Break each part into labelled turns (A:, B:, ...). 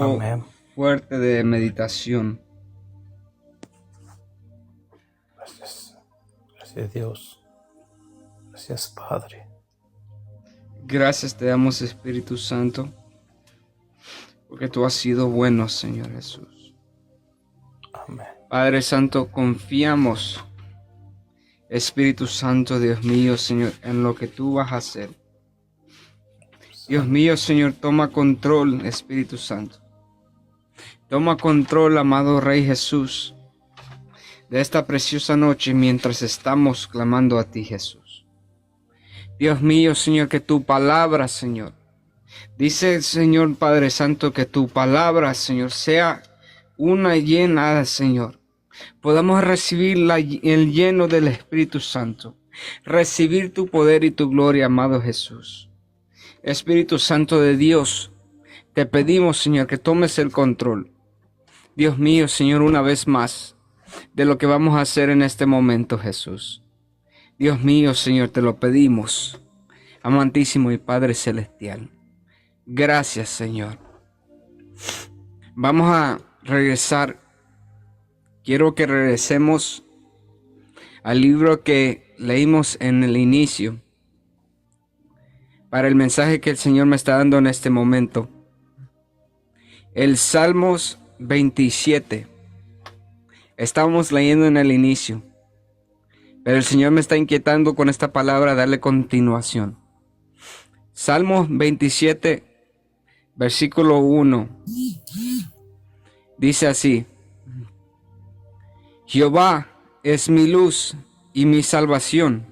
A: Amén.
B: Fuerte de meditación.
A: Gracias. Gracias Dios. Gracias Padre.
B: Gracias te damos, Espíritu Santo, porque tú has sido bueno, Señor Jesús.
A: Amén.
B: Padre Santo, confiamos, Espíritu Santo, Dios mío, Señor, en lo que tú vas a hacer. Dios mío, Señor, toma control, Espíritu Santo. Toma control, amado Rey Jesús, de esta preciosa noche mientras estamos clamando a ti, Jesús. Dios mío, Señor, que tu palabra, Señor, dice el Señor Padre Santo, que tu palabra, Señor, sea una llena, Señor. Podamos recibir el lleno del Espíritu Santo, recibir tu poder y tu gloria, amado Jesús. Espíritu Santo de Dios, te pedimos, Señor, que tomes el control. Dios mío, Señor, una vez más, de lo que vamos a hacer en este momento, Jesús. Dios mío, Señor, te lo pedimos, amantísimo y Padre Celestial. Gracias, Señor. Vamos a regresar. Quiero que regresemos al libro que leímos en el inicio, para el mensaje que el Señor me está dando en este momento. El Salmos 27. Estábamos leyendo en el inicio, pero el Señor me está inquietando con esta palabra darle continuación. Salmos 27, versículo 1. Dice así: Jehová es mi luz y mi salvación.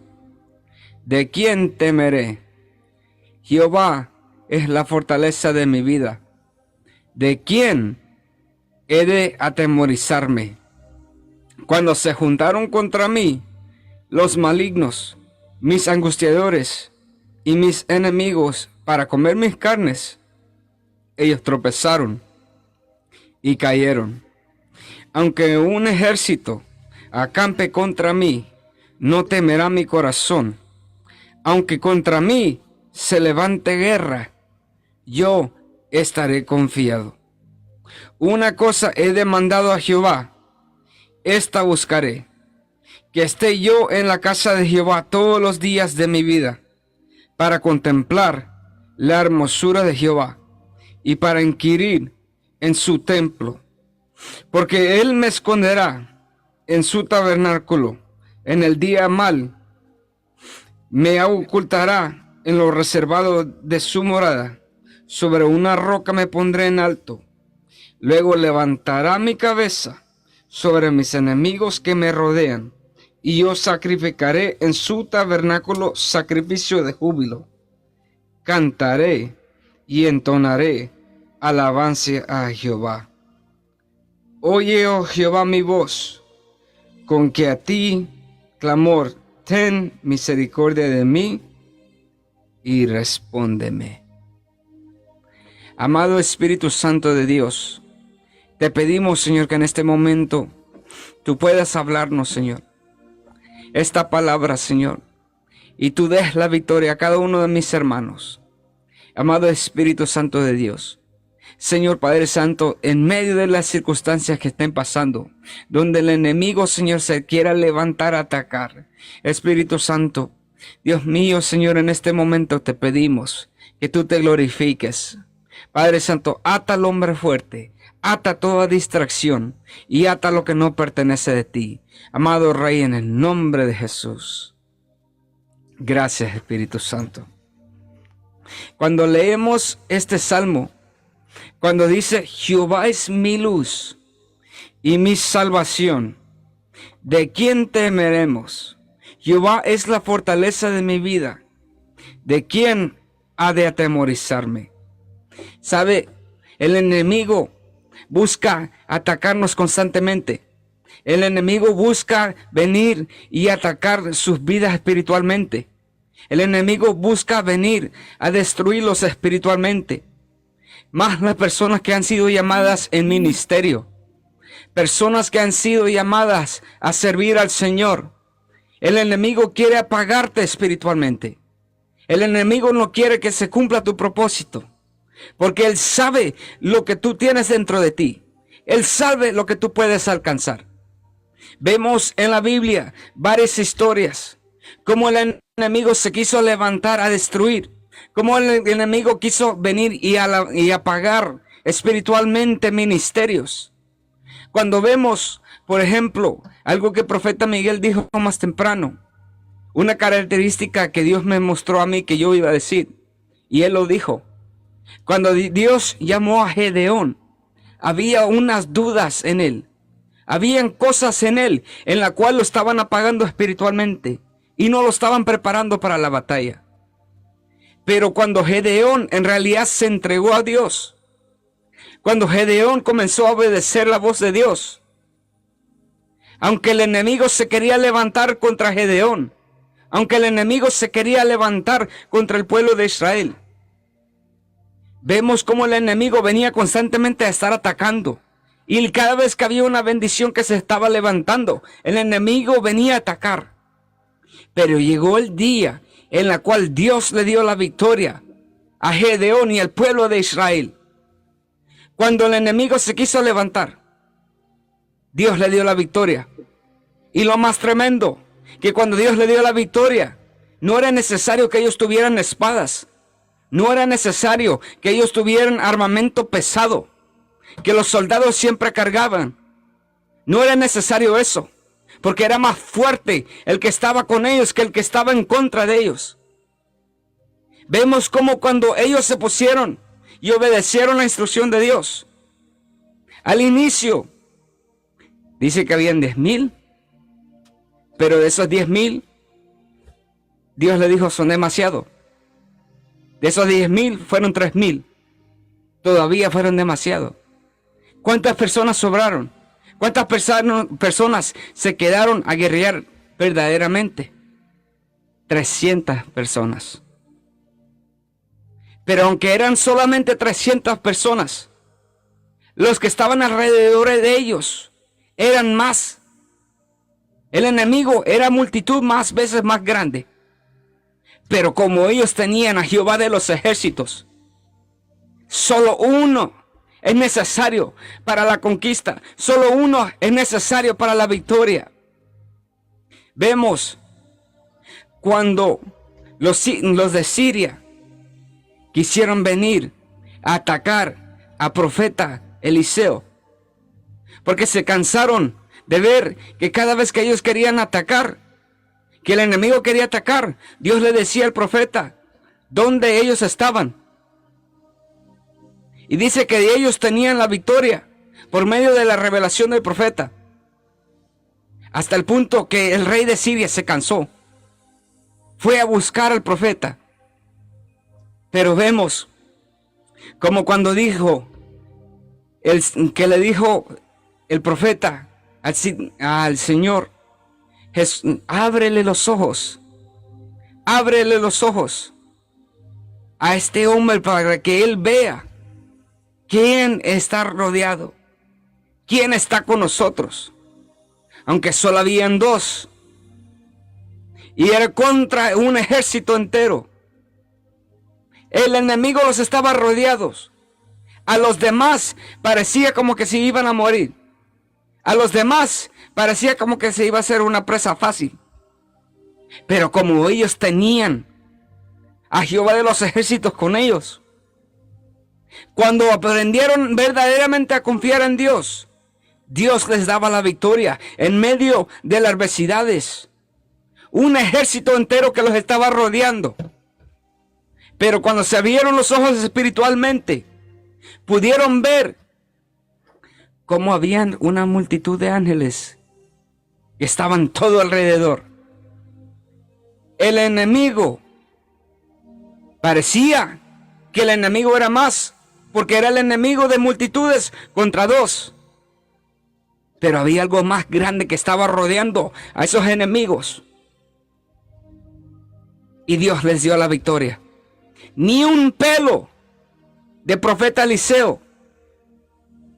B: ¿De quién temeré? Jehová es la fortaleza de mi vida. ¿De quién he de atemorizarme? Cuando se juntaron contra mí los malignos, mis angustiadores y mis enemigos para comer mis carnes, ellos tropezaron y cayeron. Aunque un ejército acampe contra mí, no temerá mi corazón. Aunque contra mí se levante guerra, yo estaré confiado. Una cosa he demandado a Jehová, esta buscaré, que esté yo en la casa de Jehová todos los días de mi vida, para contemplar la hermosura de Jehová y para inquirir en su templo. Porque él me esconderá en su tabernáculo en el día mal, me ocultará en lo reservado de su morada. Sobre una roca me pondré en alto. Luego levantará mi cabeza sobre mis enemigos que me rodean, y yo sacrificaré en su tabernáculo sacrificio de júbilo. Cantaré y entonaré alabanza a Jehová. Oye, oh Jehová, mi voz, con que a ti clamor, ten misericordia de mí y respóndeme. Amado Espíritu Santo de Dios, te pedimos, Señor, que en este momento tú puedas hablarnos, Señor, esta palabra, Señor, y tú des la victoria a cada uno de mis hermanos. Amado Espíritu Santo de Dios, Señor Padre Santo, en medio de las circunstancias que estén pasando, donde el enemigo, Señor, se quiera levantar a atacar, Espíritu Santo, Dios mío, Señor, en este momento te pedimos que tú te glorifiques. Padre Santo, ata al hombre fuerte, ata toda distracción y ata lo que no pertenece de ti. Amado Rey, en el nombre de Jesús. Gracias, Espíritu Santo. Cuando leemos este salmo, cuando dice Jehová es mi luz y mi salvación, ¿de quién temeremos? Jehová es la fortaleza de mi vida. ¿De quién ha de atemorizarme? ¿Sabe? El enemigo busca atacarnos constantemente. El enemigo busca venir y atacar sus vidas espiritualmente. El enemigo busca venir a destruirlos espiritualmente. Más las personas que han sido llamadas en ministerio. Personas que han sido llamadas a servir al Señor. El enemigo quiere apagarte espiritualmente. El enemigo no quiere que se cumpla tu propósito. porque Él sabe lo que tú tienes dentro de ti. Él sabe lo que tú puedes alcanzar. Vemos en la Biblia varias historias, cómo el enemigo se quiso levantar a destruir, cómo el enemigo quiso venir y apagar espiritualmente ministerios. Cuando vemos, por ejemplo, algo que el profeta Miguel dijo más temprano, una característica que Dios me mostró a mí que yo iba a decir, y él lo dijo. Cuando Dios llamó a Gedeón, había unas dudas en él. Habían cosas en él en la cual lo estaban apagando espiritualmente y no lo estaban preparando para la batalla. Pero cuando Gedeón en realidad se entregó a Dios, cuando Gedeón comenzó a obedecer la voz de Dios, aunque el enemigo se quería levantar contra Gedeón, aunque el enemigo se quería levantar contra el pueblo de Israel, vemos cómo el enemigo venía constantemente a estar atacando. Y cada vez que había una bendición que se estaba levantando, el enemigo venía a atacar. Pero llegó el día en el cual Dios le dio la victoria a Gedeón y al pueblo de Israel. Cuando el enemigo se quiso levantar, Dios le dio la victoria. Y lo más tremendo, que cuando Dios le dio la victoria, no era necesario que ellos tuvieran espadas. No era necesario que ellos tuvieran armamento pesado, que los soldados siempre cargaban. No era necesario eso, porque era más fuerte el que estaba con ellos que el que estaba en contra de ellos. Vemos cómo cuando ellos se pusieron y obedecieron la instrucción de Dios, al inicio dice que habían 10,000, pero de esos 10,000, Dios le dijo, son demasiado. De esos 10,000 fueron 3,000. Todavía fueron demasiado. ¿Cuántas personas sobraron? ¿Cuántas personas se quedaron a guerrear verdaderamente? 300 personas. Pero aunque eran solamente 300 personas, los que estaban alrededor de ellos eran más. El enemigo era multitud más veces más grande. Pero como ellos tenían a Jehová de los ejércitos, solo uno es necesario para la conquista. Solo uno es necesario para la victoria. Vemos cuando los de Siria quisieron venir a atacar a profeta Eliseo, porque se cansaron de ver que cada vez que ellos querían atacar, que el enemigo quería atacar, Dios le decía al profeta dónde ellos estaban. Y dice que ellos tenían la victoria por medio de la revelación del profeta. Hasta el punto que el rey de Siria se cansó. Fue a buscar al profeta. Pero vemos como cuando dijo, que le dijo el profeta al Señor, ábrele los ojos a este hombre para que él vea quién está rodeado, quién está con nosotros. Aunque solo habían 2 y era contra un ejército entero. El enemigo los estaba rodeados. A los demás parecía como que se iban a morir. A los demás parecía como que se iba a hacer una presa fácil. Pero como ellos tenían a Jehová de los ejércitos con ellos, cuando aprendieron verdaderamente a confiar en Dios, Dios les daba la victoria en medio de las adversidades. Un ejército entero que los estaba rodeando. Pero cuando se abrieron los ojos espiritualmente, pudieron ver cómo habían una multitud de ángeles que estaban todo alrededor. El enemigo, parecía que el enemigo era más, porque era el enemigo de multitudes contra 2. Pero había algo más grande que estaba rodeando a esos enemigos. Y Dios les dio la victoria. Ni un pelo de profeta Eliseo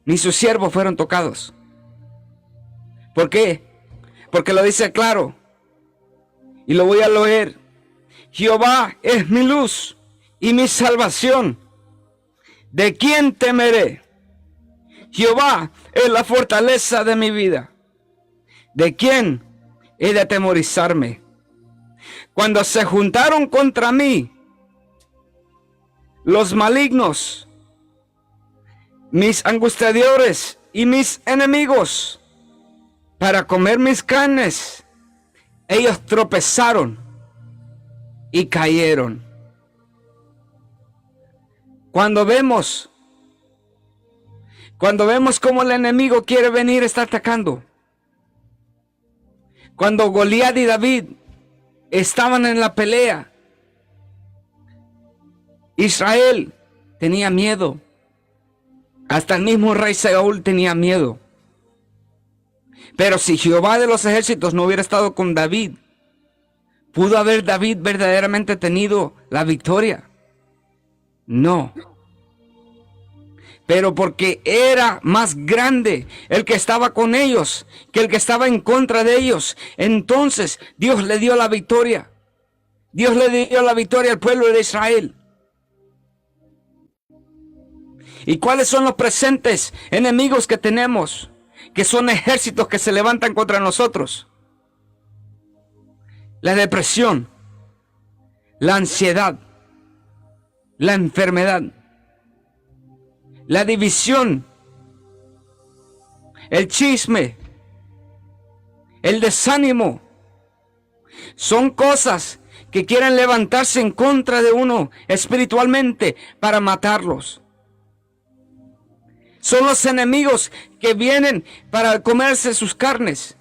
B: ni sus siervos fueron tocados. ¿Por qué? Porque lo dice claro. Y lo voy a leer. Jehová es mi luz y mi salvación. ¿De quién temeré? Jehová es la fortaleza de mi vida. ¿De quién he de atemorizarme? Cuando se juntaron contra mí los malignos, mis angustiadores y mis enemigos, para comer mis carnes, ellos tropezaron y cayeron. Cuando vemos cómo el enemigo quiere venir, está atacando. Cuando Goliat y David estaban en la pelea, Israel tenía miedo. Hasta el mismo rey Saúl tenía miedo. Pero si Jehová de los ejércitos no hubiera estado con David, ¿pudo haber David verdaderamente tenido la victoria? No. Pero porque era más grande el que estaba con ellos que el que estaba en contra de ellos, entonces Dios le dio la victoria. Dios le dio la victoria al pueblo de Israel. ¿Y cuáles son los presentes enemigos que tenemos? Que son ejércitos que se levantan contra nosotros. La depresión, la ansiedad, la enfermedad, la división, el chisme, el desánimo. Son cosas que quieren levantarse en contra de uno espiritualmente para matarlos. Son los enemigos que vienen para comerse sus carnes.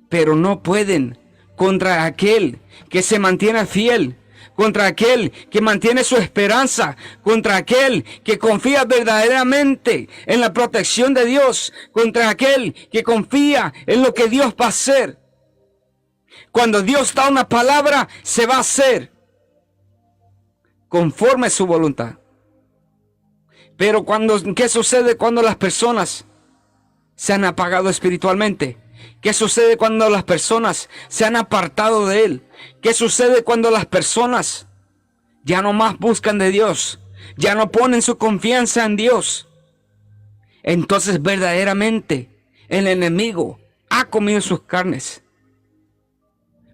B: Pero no pueden contra aquel que se mantiene fiel, contra aquel que mantiene su esperanza, contra aquel que confía verdaderamente en la protección de Dios, contra aquel que confía en lo que Dios va a hacer. Cuando Dios da una palabra, se va a hacer conforme a su voluntad. Pero ¿qué sucede cuando las personas se han apagado espiritualmente? ¿Qué sucede cuando las personas se han apartado de Él? ¿Qué sucede cuando las personas ya no más buscan de Dios? Ya no ponen su confianza en Dios. Entonces verdaderamente el enemigo ha comido sus carnes.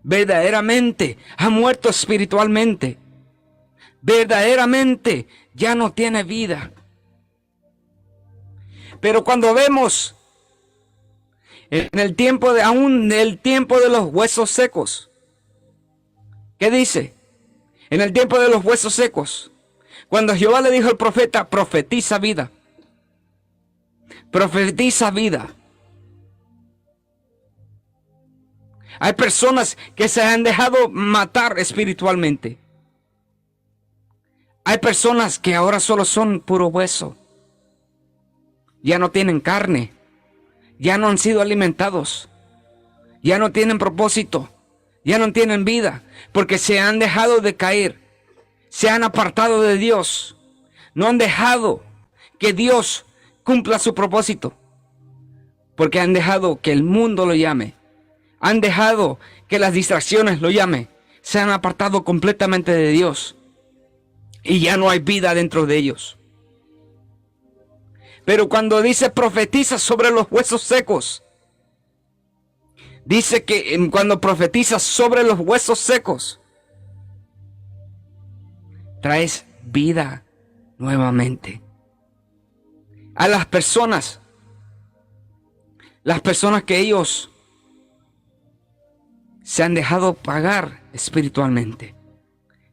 B: Verdaderamente ha muerto espiritualmente. Verdaderamente ya no tiene vida. Pero cuando vemos en el tiempo de los huesos secos, ¿qué dice? En el tiempo de los huesos secos, cuando Jehová le dijo al profeta, profetiza vida. Profetiza vida. Hay personas que se han dejado matar espiritualmente. Hay personas que ahora solo son puro hueso. Ya no tienen carne. Ya no han sido alimentados. Ya no tienen propósito. Ya no tienen vida. Porque se han dejado de caer. Se han apartado de Dios. No han dejado que Dios cumpla su propósito. Porque han dejado que el mundo lo llame. Han dejado que las distracciones lo llamen. Se han apartado completamente de Dios. Y ya no hay vida dentro de ellos. Pero cuando dice profetiza sobre los huesos secos, dice que cuando profetizas sobre los huesos secos, traes vida nuevamente a las personas que ellos se han dejado pagar espiritualmente.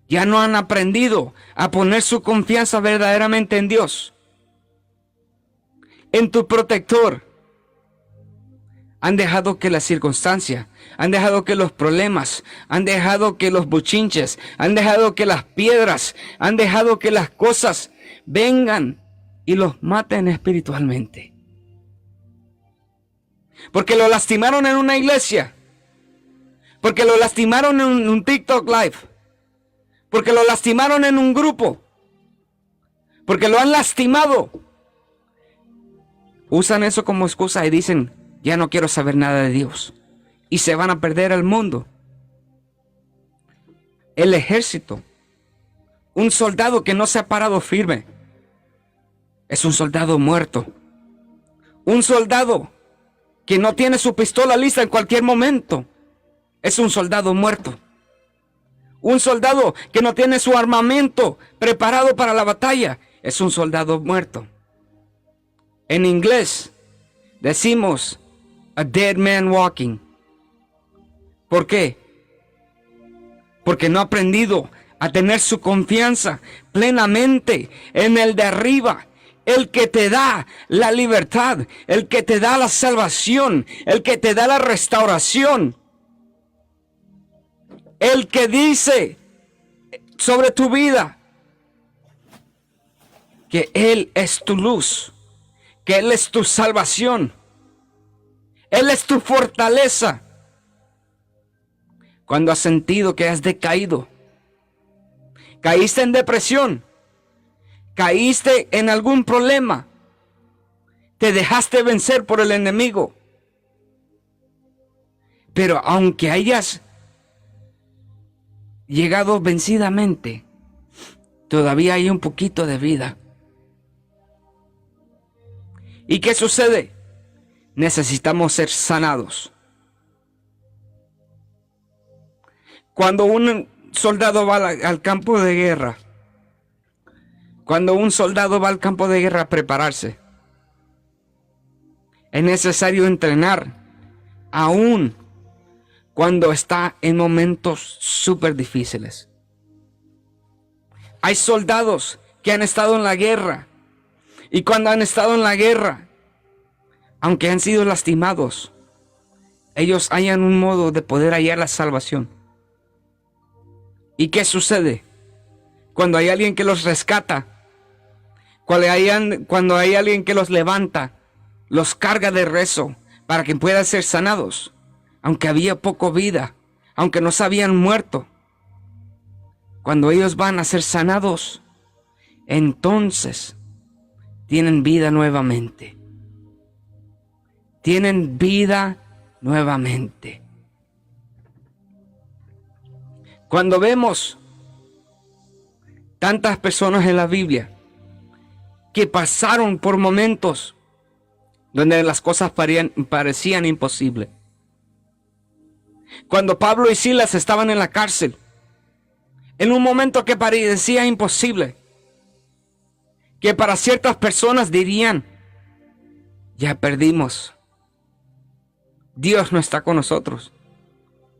B: Ya no han aprendido a poner su confianza verdaderamente en Dios, en tu protector. Han dejado que la circunstancia, han dejado que los problemas, han dejado que los buchinches, han dejado que las piedras, han dejado que las cosas vengan y los maten espiritualmente. Porque lo lastimaron en una iglesia, porque lo lastimaron en un TikTok Live, porque lo lastimaron en un grupo, porque lo han lastimado. Usan eso como excusa y dicen, ya no quiero saber nada de Dios. Y se van a perder el mundo. El ejército, Un soldado que no se ha parado firme es un soldado muerto. Un soldado que no tiene su pistola lista en cualquier momento es un soldado muerto. Un soldado que no tiene su armamento preparado para la batalla es un soldado muerto. En inglés decimos a dead man walking. ¿Por qué? Porque no ha aprendido a tener su confianza plenamente en el de arriba, el que te da la libertad, el que te da la salvación, el que te da la restauración, el que dice sobre tu vida que Él es tu luz, que Él es tu salvación, Él es tu fortaleza. Cuando has sentido que has decaído, caíste en depresión, caíste en algún problema, te dejaste vencer por el enemigo, pero aunque hayas llegado vencidamente, todavía hay un poquito de vida. ¿Y qué sucede? Necesitamos ser sanados. Cuando un soldado va al campo de guerra, cuando un soldado va al campo de guerra a prepararse, es necesario entrenar, aún cuando está en momentos súper difíciles. Hay soldados que han estado en la guerra, y cuando han estado en la guerra, aunque han sido lastimados, ellos hallan un modo de poder hallar la salvación. ¿Y qué sucede? Cuando hay alguien que los rescata, cuando hay alguien que los levanta, los carga de rezo para que puedan ser sanados, aunque había poco vida, aunque no se habían muerto. Cuando ellos van a ser sanados, entonces tienen vida nuevamente. Tienen vida nuevamente. Cuando vemos tantas personas en la Biblia que pasaron por momentos donde las cosas parecían imposibles. Cuando Pablo y Silas estaban en la cárcel, en un momento que parecía imposible, que para ciertas personas dirían, ya perdimos, Dios no está con nosotros,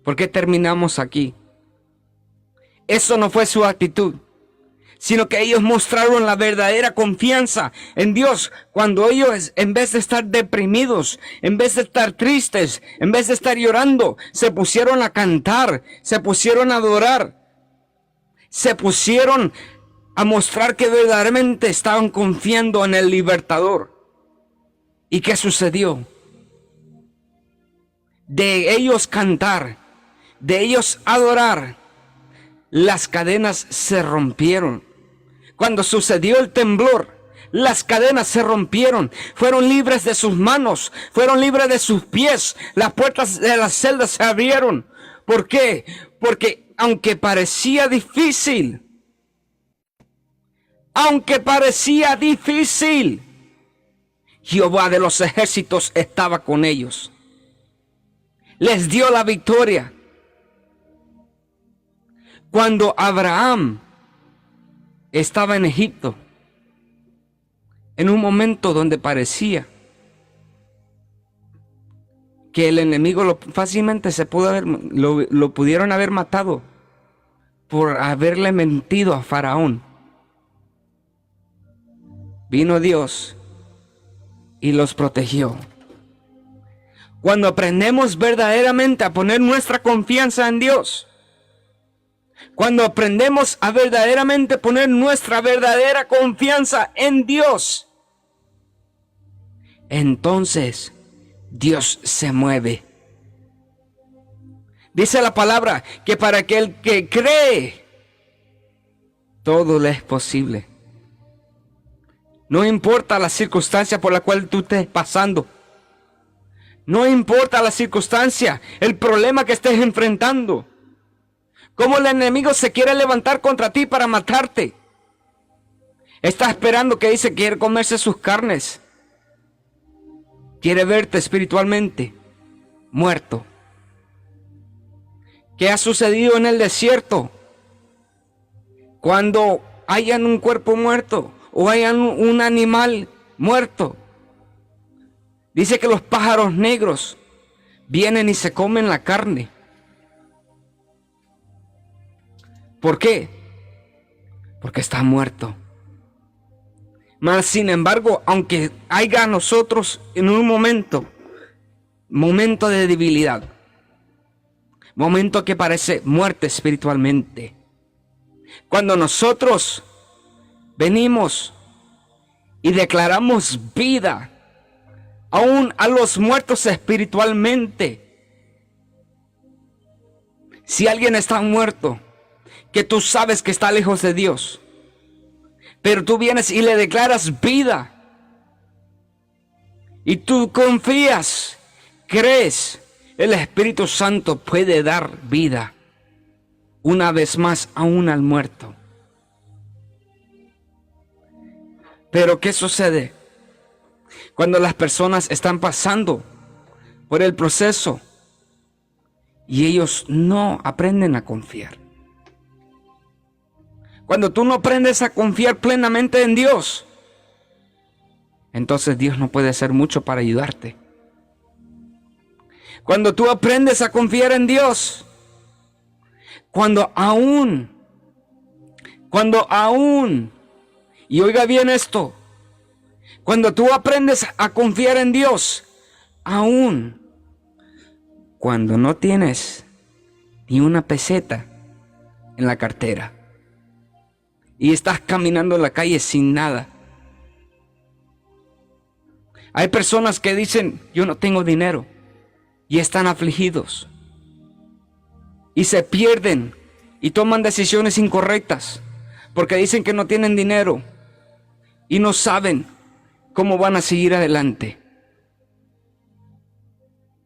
B: ¿por qué terminamos aquí? Eso no fue su actitud, sino que ellos mostraron la verdadera confianza en Dios cuando ellos, en vez de estar deprimidos, en vez de estar tristes, en vez de estar llorando, se pusieron a cantar, se pusieron a adorar, se pusieron a mostrar que verdaderamente estaban confiando en el libertador. ¿Y qué sucedió? De ellos cantar, de ellos adorar, las cadenas se rompieron. Cuando sucedió el temblor, las cadenas se rompieron. Fueron libres de sus manos, fueron libres de sus pies. Las puertas de las celdas se abrieron. ¿Por qué? Porque aunque parecía difícil, Jehová de los ejércitos estaba con ellos. Les dio la victoria. Cuando Abraham estaba en Egipto, en un momento donde parecía que el enemigo fácilmente lo pudieron haber matado por haberle mentido a Faraón, vino Dios y los protegió. Cuando aprendemos verdaderamente a poner nuestra confianza en Dios, cuando aprendemos a verdaderamente poner nuestra verdadera confianza en Dios, entonces Dios se mueve. Dice la palabra que para aquel que cree, todo le es posible. No importa la circunstancia por la cual tú estés pasando. No importa la circunstancia, el problema que estés enfrentando. Cómo el enemigo se quiere levantar contra ti para matarte. Está esperando que dice que quiere comerse sus carnes. Quiere verte espiritualmente muerto. ¿Qué ha sucedido en el desierto? Cuando hayan un cuerpo muerto o hayan un animal muerto, dice que los pájaros negros vienen y se comen la carne. ¿Por qué? Porque está muerto. Mas sin embargo, aunque haya nosotros en un momento de debilidad, momento que parece muerte espiritualmente, cuando nosotros venimos y declaramos vida aún a los muertos espiritualmente, si alguien está muerto, que tú sabes que está lejos de Dios, pero tú vienes y le declaras vida, y tú confías, crees, el Espíritu Santo puede dar vida una vez más aún al muerto. Pero ¿qué sucede cuando las personas están pasando por el proceso y ellos no aprenden a confiar? Cuando tú no aprendes a confiar plenamente en Dios, entonces Dios no puede hacer mucho para ayudarte. Cuando tú aprendes a confiar en Dios, cuando aún, y oiga bien esto, cuando tú aprendes a confiar en Dios, aún cuando no tienes ni una peseta en la cartera y estás caminando en la calle sin nada. Hay personas que dicen, yo no tengo dinero, y están afligidos y se pierden y toman decisiones incorrectas porque dicen que no tienen dinero y no saben cómo van a seguir adelante.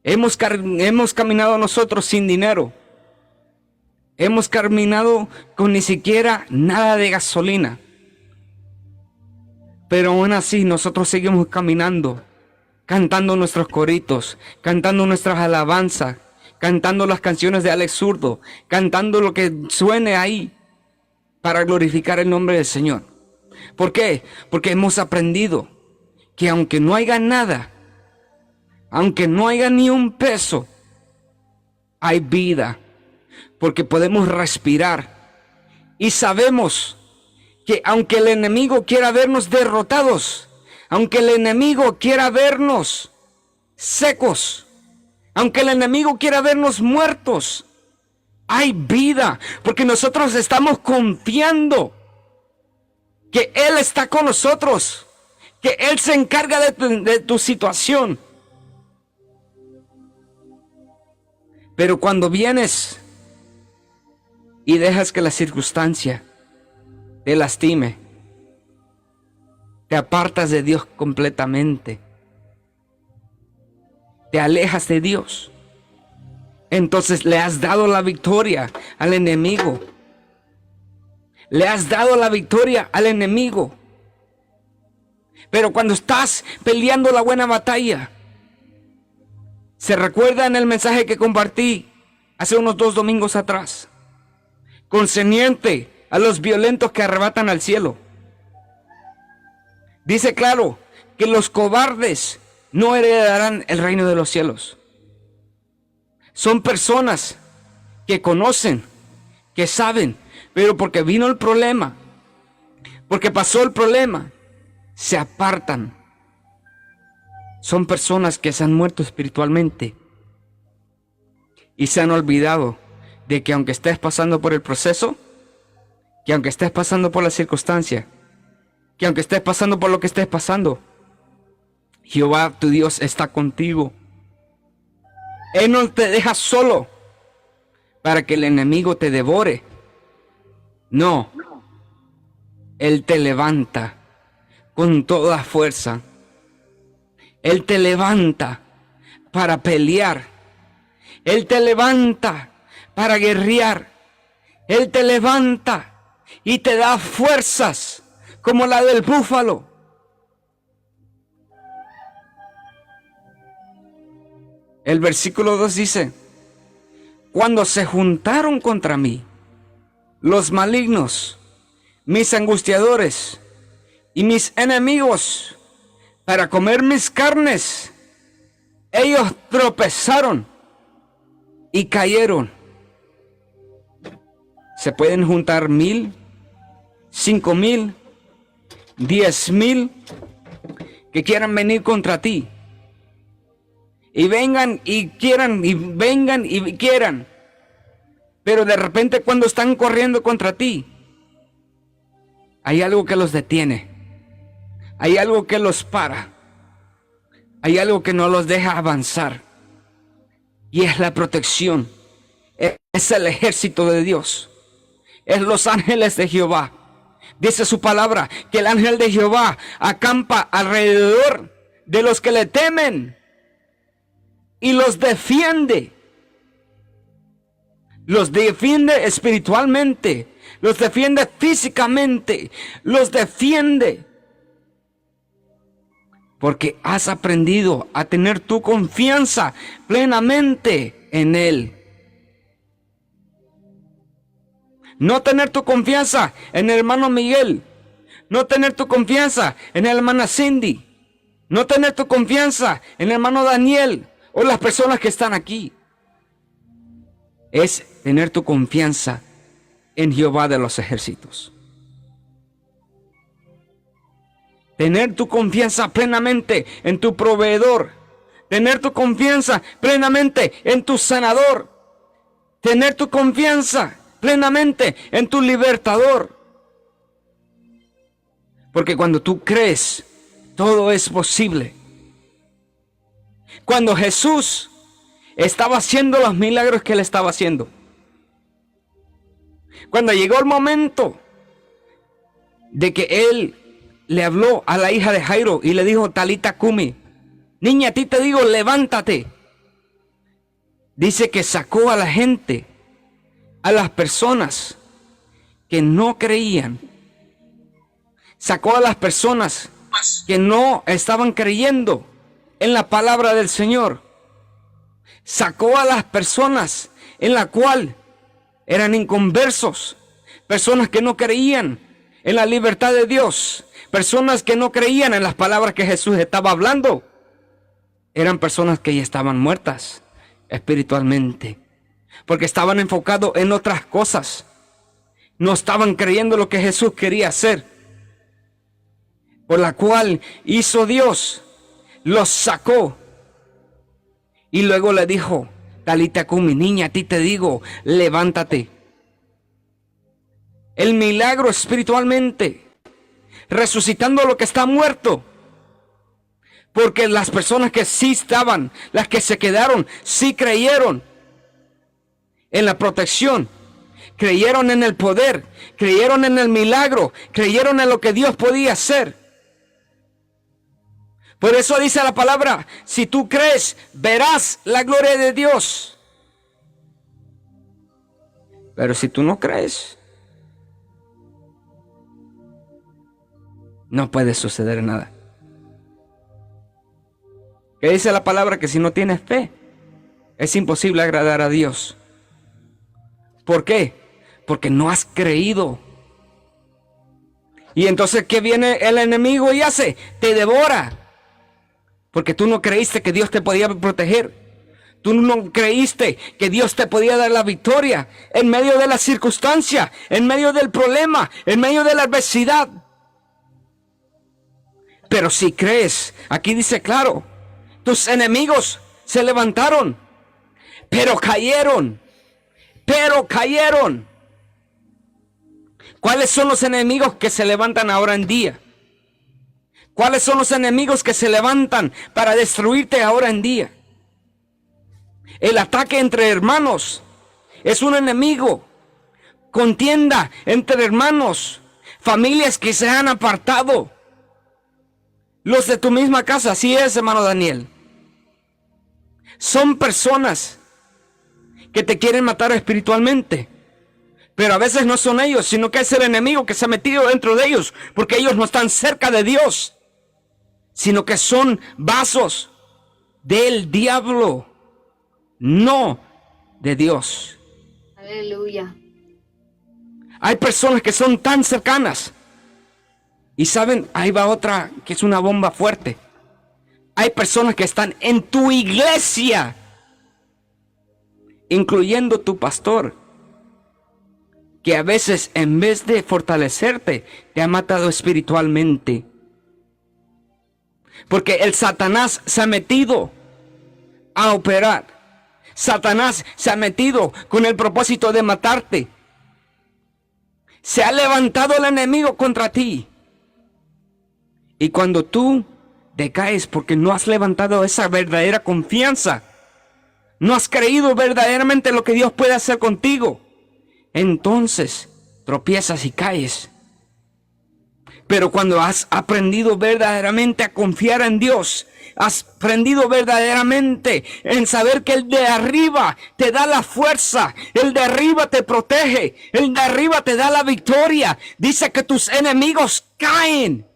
B: Hemos caminado nosotros sin dinero. Hemos caminado con ni siquiera nada de gasolina. Pero aún así nosotros seguimos caminando, cantando nuestros coritos, cantando nuestras alabanzas, cantando las canciones de Alex Zurdo, cantando lo que suene ahí para glorificar el nombre del Señor. ¿Por qué? Porque hemos aprendido que aunque no haya nada, aunque no haya ni un peso, hay vida, porque podemos respirar y sabemos que aunque el enemigo quiera vernos derrotados, aunque el enemigo quiera vernos secos, aunque el enemigo quiera vernos muertos, hay vida, porque nosotros estamos confiando que Él está con nosotros, que Él se encarga de tu situación. Pero cuando vienes y dejas que la circunstancia te lastime, te apartas de Dios completamente, te alejas de Dios, entonces le has dado la victoria al enemigo. Le has dado la victoria al enemigo. Pero cuando estás peleando la buena batalla, se recuerda en el mensaje que compartí hace unos 2 domingos atrás, concerniente a los violentos que arrebatan al cielo. Dice claro que los cobardes no heredarán el reino de los cielos. Son personas que conocen, que saben, pero porque vino el problema, porque pasó el problema, se apartan. Son personas que se han muerto espiritualmente y se han olvidado de que aunque estés pasando por el proceso, que aunque estés pasando por la circunstancia, que aunque estés pasando por lo que estés pasando, Jehová tu Dios está contigo. Él no te deja solo para que el enemigo te devore. No, Él te levanta con toda fuerza. Él te levanta para pelear. Él te levanta para guerrear. Él te levanta y te da fuerzas como la del búfalo. El versículo 2 dice: cuando se juntaron contra mí los malignos, mis angustiadores y mis enemigos, para comer mis carnes, ellos tropezaron y cayeron. Se pueden juntar 1000, 5000, 10,000 que quieran venir contra ti. Y vengan y quieran, y vengan y quieran. Pero de repente cuando están corriendo contra ti, hay algo que los detiene. Hay algo que los para. Hay algo que no los deja avanzar. Y es la protección. Es el ejército de Dios. Es los ángeles de Jehová. Dice su palabra que el ángel de Jehová acampa alrededor de los que le temen y los defiende. Los defiende espiritualmente, los defiende físicamente, los defiende. Porque has aprendido a tener tu confianza plenamente en Él. No tener tu confianza en el hermano Miguel. No tener tu confianza en la hermana Cindy. No tener tu confianza en el hermano Daniel o las personas que están aquí. Es tener tu confianza en Jehová de los ejércitos. Tener tu confianza plenamente en tu proveedor. Tener tu confianza plenamente en tu sanador. Tener tu confianza plenamente en tu libertador. Porque cuando tú crees, todo es posible. Cuando Jesús estaba haciendo los milagros que él estaba haciendo, cuando llegó el momento de que él le habló a la hija de Jairo y le dijo: Talita Cumi, niña, a ti te digo, levántate. Dice que sacó a la gente, a las personas que no creían. Sacó a las personas que no estaban creyendo en la palabra del Señor. Sacó a las personas en la cual eran inconversos, personas que no creían en la libertad de Dios, personas que no creían en las palabras que Jesús estaba hablando. Eran personas que ya estaban muertas espiritualmente, porque estaban enfocados en otras cosas. No estaban creyendo lo que Jesús quería hacer, por la cual hizo Dios, los sacó. Y luego le dijo: Talita Cumi, niña, a ti te digo, levántate. El milagro espiritualmente, resucitando lo que está muerto. Porque las personas que sí estaban, las que se quedaron, sí creyeron en la protección, creyeron en el poder, creyeron en el milagro, creyeron en lo que Dios podía hacer. Por eso dice la palabra: si tú crees, verás la gloria de Dios. Pero si tú no crees, no puede suceder nada. Que dice la palabra que si no tienes fe, es imposible agradar a Dios. ¿Por qué? Porque no has creído. Y entonces, ¿qué viene el enemigo y hace? Te devora. Porque tú no creíste que Dios te podía proteger. Tú no creíste que Dios te podía dar la victoria en medio de la circunstancia, en medio del problema, en medio de la adversidad. Pero si crees, aquí dice claro, tus enemigos se levantaron, pero cayeron. Pero cayeron. ¿Cuáles son los enemigos que se levantan ahora en día? ¿Cuáles son los enemigos que se levantan para destruirte ahora en día? El ataque entre hermanos es un enemigo. Contienda entre hermanos. Familias que se han apartado. Los de tu misma casa, así es, hermano Daniel. Son personas que te quieren matar espiritualmente. Pero a veces no son ellos, sino que es el enemigo que se ha metido dentro de ellos, porque ellos no están cerca de Dios, sino que son vasos del diablo, no de Dios.
C: Aleluya.
B: Hay personas que son tan cercanas. Y saben, ahí va otra que es una bomba fuerte. Hay personas que están en tu iglesia, incluyendo tu pastor, que a veces en vez de fortalecerte, te ha matado espiritualmente. Porque el Satanás se ha metido a operar. Satanás se ha metido con el propósito de matarte. Se ha levantado el enemigo contra ti. Y cuando tú decaes porque no has levantado esa verdadera confianza, no has creído verdaderamente lo que Dios puede hacer contigo, entonces tropiezas y caes. Pero cuando has aprendido verdaderamente a confiar en Dios, has aprendido verdaderamente en saber que el de arriba te da la fuerza, el de arriba te protege, el de arriba te da la victoria. Dice que tus enemigos caen.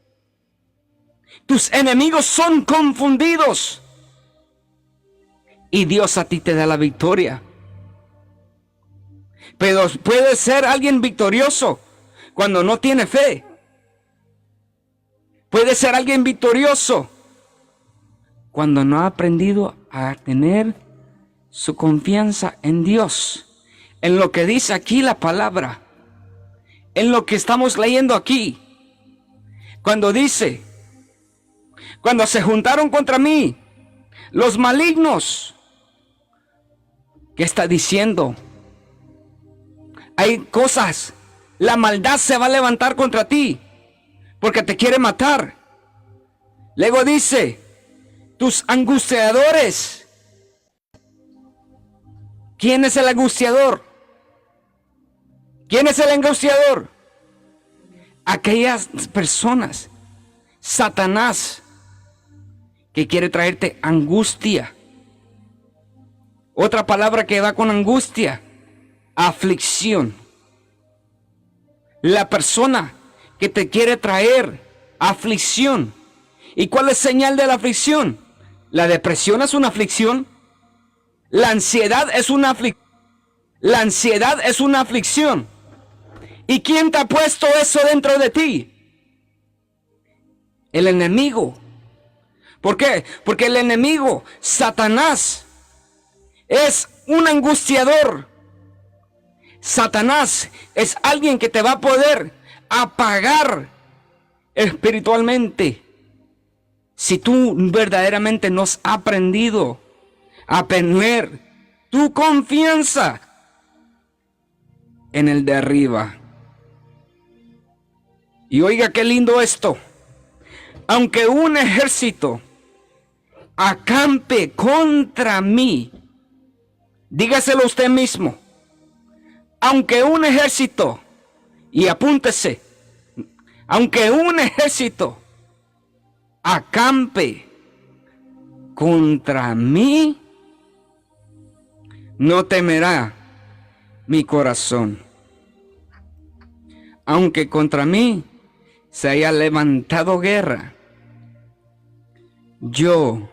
B: Tus enemigos son confundidos. Y Dios a ti te da la victoria. Pero puede ser alguien victorioso cuando no tiene fe. Puede ser alguien victorioso cuando no ha aprendido a tener su confianza en Dios, en lo que dice aquí la palabra, en lo que estamos leyendo aquí. Cuando dice, cuando se juntaron contra mí los malignos, ¿qué está diciendo? Hay cosas, la maldad se va a levantar contra ti porque te quiere matar. Luego dice, tus angustiadores. ¿Quién es el angustiador? ¿Quién es el angustiador? Aquellas personas, Satanás, que quiere traerte angustia. Otra palabra que va con angustia, aflicción. La persona que te quiere traer aflicción. ¿Y cuál es señal de la aflicción? La depresión es una aflicción. La ansiedad es una aflicción. La ansiedad es una aflicción. ¿Y quién te ha puesto eso dentro de ti? El enemigo. ¿Por qué? Porque el enemigo, Satanás, es un angustiador. Satanás es alguien que te va a poder apagar espiritualmente. Si tú verdaderamente no has aprendido a poner tu confianza en el de arriba. Y oiga qué lindo esto. Aunque un ejército acampe contra mí, dígaselo usted mismo. Aunque un ejército, y apúntese, aunque un ejército acampe contra mí, no temerá mi corazón. Aunque contra mí se haya levantado guerra, yo,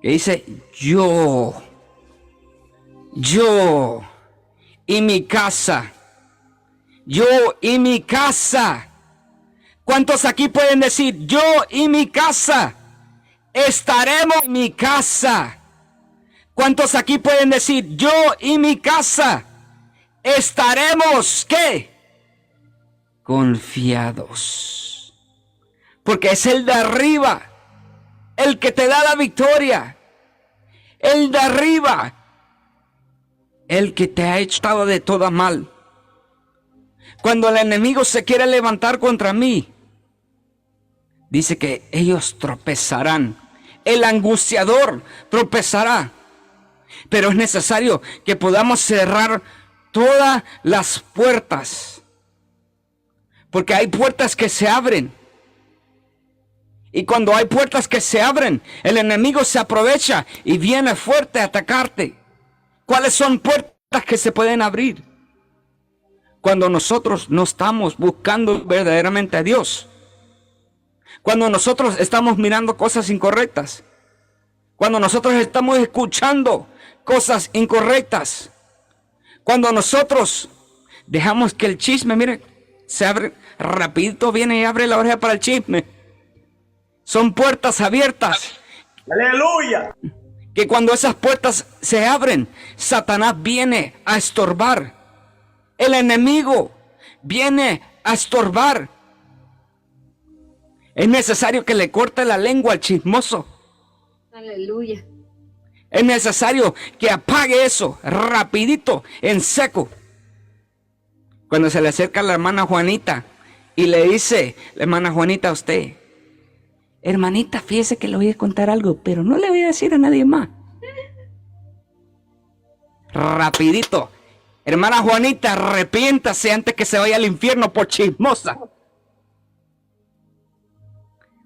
B: que dice yo y mi casa, yo y mi casa. ¿Cuántos aquí pueden decir, yo y mi casa estaremos en mi casa? ¿Cuántos aquí pueden decir, yo y mi casa estaremos, qué? Confiados. Porque es el de arriba el que te da la victoria. El de arriba, el que te ha echado de toda mal. Cuando el enemigo se quiere levantar contra mí, dice que ellos tropezarán. El angustiador tropezará. Pero es necesario que podamos cerrar todas las puertas. Porque hay puertas que se abren. Y cuando hay puertas que se abren, el enemigo se aprovecha y viene fuerte a atacarte. ¿Cuáles son puertas que se pueden abrir? cuando nosotros no estamos buscando verdaderamente a Dios, cuando nosotros estamos mirando cosas incorrectas, cuando nosotros estamos escuchando cosas incorrectas, cuando nosotros dejamos que el chisme, mire, se abre rapidito, viene y abre la oreja para el chisme. Son puertas abiertas.
C: Aleluya.
B: Que cuando esas puertas se abren, Satanás viene a estorbar. El enemigo viene a estorbar. Es necesario que le corte la lengua al chismoso.
D: Aleluya.
B: Es necesario que apague eso rapidito, en seco. Cuando se le acerca a la hermana Juanita y le dice, la hermana Juanita, a usted, hermanita, fíjese que le voy a contar algo, pero no le voy a decir a nadie más. Rapidito. Hermana Juanita, arrepiéntase antes que se vaya al infierno por chismosa.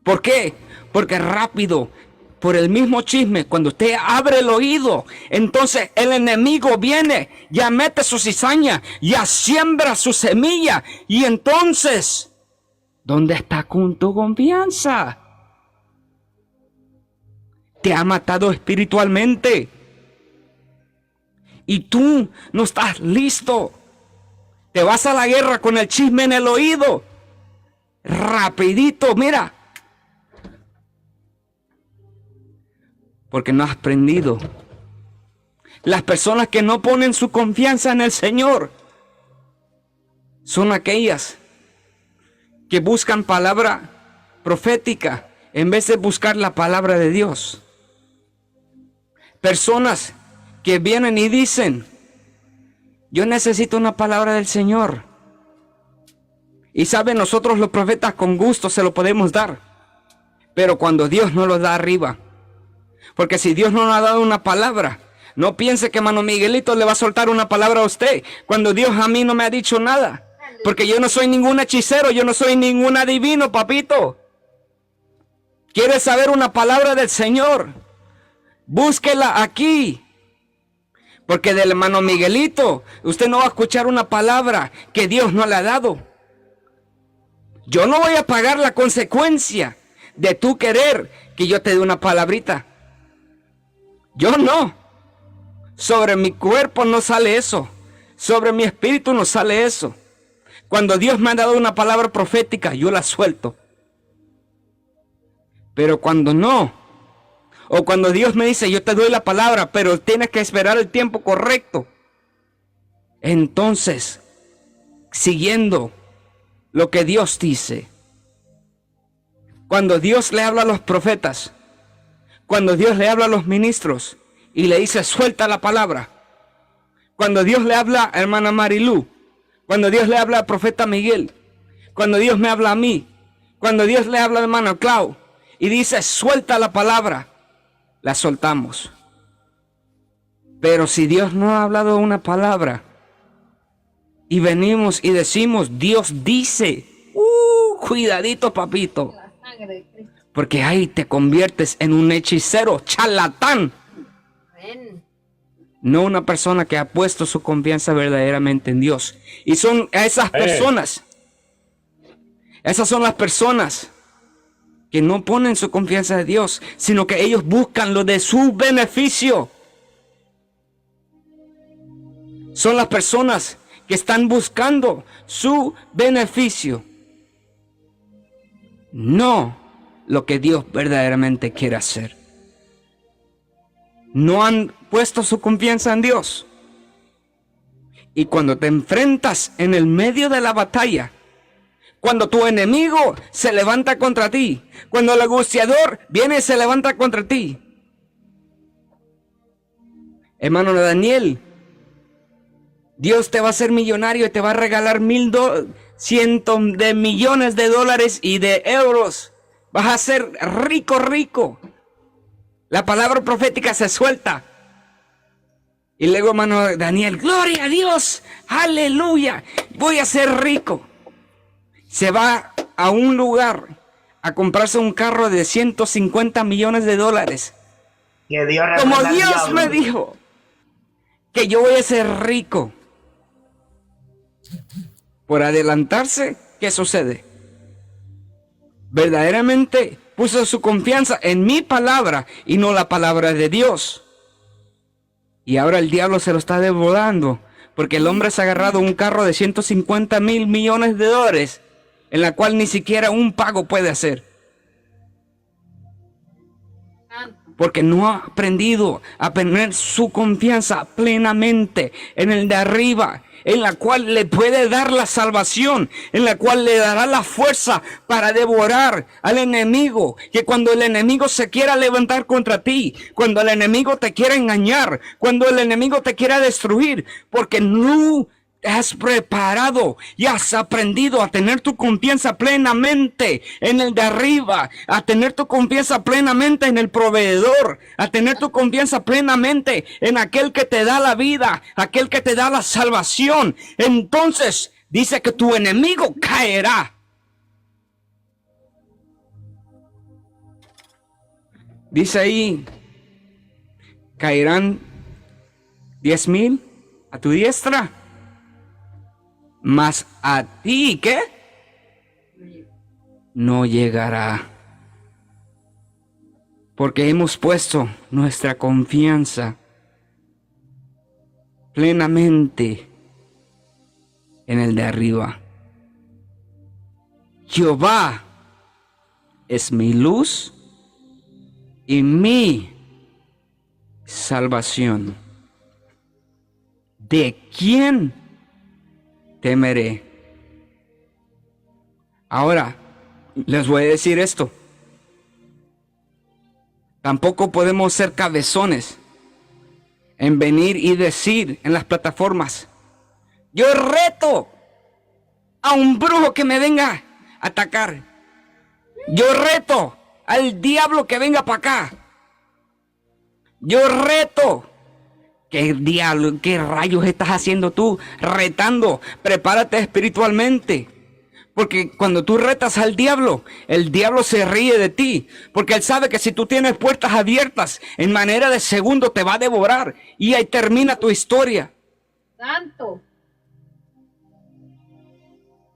B: ¿Por qué? Porque rápido, por el mismo chisme, cuando usted abre el oído, entonces el enemigo viene, ya mete su cizaña, ya siembra su semilla, y entonces, ¿dónde está con tu confianza? Te ha matado espiritualmente. Y tú no estás listo. Te vas a la guerra con el chisme en el oído. Rapidito, mira. Porque no has aprendido. Las personas que no ponen su confianza en el Señor son aquellas que buscan palabra profética en vez de buscar la palabra de Dios. Personas que vienen y dicen, yo necesito una palabra del Señor. Y saben, nosotros los profetas con gusto se lo podemos dar. Pero cuando Dios no lo da arriba. Porque si Dios no nos ha dado una palabra, no piense que hermano Miguelito le va a soltar una palabra a usted, cuando Dios a mí no me ha dicho nada. Porque yo no soy ningún hechicero, yo no soy ningún adivino, papito. ¿Quieres saber una palabra del Señor? Búsquela aquí. Porque del hermano Miguelito, usted no va a escuchar una palabra que Dios no le ha dado. Yo no voy a pagar la consecuencia de tu querer que yo te dé una palabrita. Yo no. Sobre mi cuerpo no sale eso. Sobre mi espíritu no sale eso. Cuando Dios me ha dado una palabra profética, yo la suelto. Pero cuando no, o cuando Dios me dice, yo te doy la palabra, pero tienes que esperar el tiempo correcto. Entonces, siguiendo lo que Dios dice. Cuando Dios le habla a los profetas, cuando Dios le habla a los ministros y le dice, suelta la palabra. Cuando Dios le habla a hermana Marilú, cuando Dios le habla al profeta Miguel, cuando Dios me habla a mí, cuando Dios le habla a hermano Clau y dice, suelta la palabra, la soltamos. Pero si Dios no ha hablado una palabra y venimos y decimos, Dios dice, cuidadito, papito. Porque ahí te conviertes en un hechicero, charlatán. No una persona que ha puesto su confianza verdaderamente en Dios. Y son esas personas. Esas son las personas que no ponen su confianza en Dios, sino que ellos buscan lo de su beneficio. Son las personas que están buscando su beneficio. No lo que Dios verdaderamente quiere hacer. No han puesto su confianza en Dios. Y cuando te enfrentas en el medio de la batalla, cuando tu enemigo se levanta contra ti, cuando el angustiador viene y se levanta contra ti, hermano Daniel, Dios te va a hacer millonario y te va a regalar cientos de millones de dólares y de euros. Vas a ser rico, rico. La palabra profética se suelta. Y luego, hermano Daniel, gloria a Dios, aleluya, voy a ser rico. Se va a un lugar a comprarse un carro de 150 millones de dólares.
C: Que Dios
B: Como
C: reprenda al
B: Dios
C: diablo.
B: me dijo que yo voy a ser rico. por adelantarse, ¿qué sucede? Verdaderamente puso su confianza en mi palabra y no la palabra de Dios. Y ahora el diablo se lo está devorando, porque el hombre se ha agarrado un carro de 150,000 millones de dólares, en la cual ni siquiera un pago puede hacer. Porque no ha aprendido a poner su confianza plenamente en el de arriba, en la cual le puede dar la salvación, en la cual le dará la fuerza para devorar al enemigo. Que cuando el enemigo se quiera levantar contra ti, cuando el enemigo te quiera engañar, cuando el enemigo te quiera destruir, porque no has preparado y has aprendido a tener tu confianza plenamente en el de arriba, a tener tu confianza plenamente en el proveedor, a tener tu confianza plenamente en aquel que te da la vida, aquel que te da la salvación. Entonces dice que tu enemigo caerá. Dice ahí, caerán 10,000 a tu diestra, mas a ti, ¿qué? No llegará. Porque hemos puesto nuestra confianza plenamente en el de arriba. Jehová es mi luz y mi salvación. ¿De quién temeré? Ahora, les voy a decir esto. Tampoco podemos ser cabezones en venir y decir en las plataformas: yo reto a un brujo que me venga a atacar. Yo reto al diablo que venga para acá. Yo reto. ¿Qué diablo, qué rayos estás haciendo tú retando? Prepárate espiritualmente. Porque cuando tú retas al diablo, el diablo se ríe de ti. Porque él sabe que si tú tienes puertas abiertas, en manera de segundo te va a devorar. Y ahí termina tu historia.
D: Santo.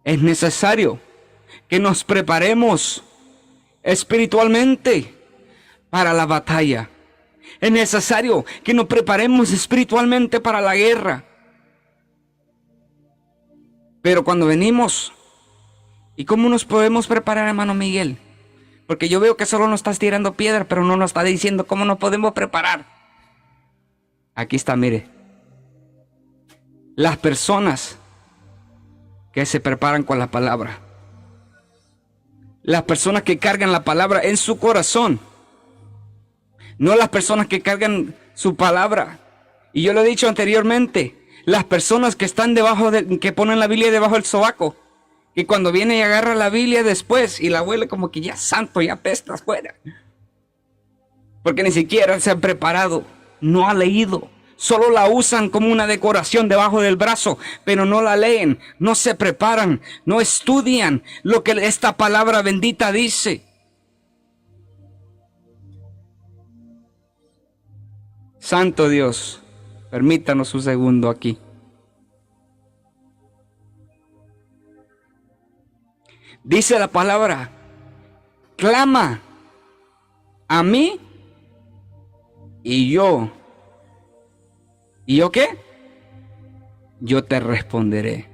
B: Es necesario que nos preparemos espiritualmente para la batalla. Es necesario que nos preparemos espiritualmente para la guerra. Pero cuando venimos, ¿y cómo nos podemos preparar, hermano Miguel? Porque yo veo que solo nos estás tirando piedra, pero no nos está diciendo cómo nos podemos preparar. Aquí está, mire. Las personas que se preparan con la palabra. Las personas que cargan la palabra en su corazón. No las personas que cargan su palabra. Y yo lo he dicho anteriormente. Las personas que están que ponen la Biblia debajo del sobaco. Y cuando viene y agarra la Biblia después y la huele como que ya santo, ya apesta afuera. Porque ni siquiera se han preparado. No ha leído. Solo la usan como una decoración debajo del brazo, pero no la leen, no se preparan, no estudian lo que esta palabra bendita dice. Santo Dios, permítanos un segundo aquí. Dice la palabra, clama a mí y yo. ¿Y yo qué? Yo te responderé.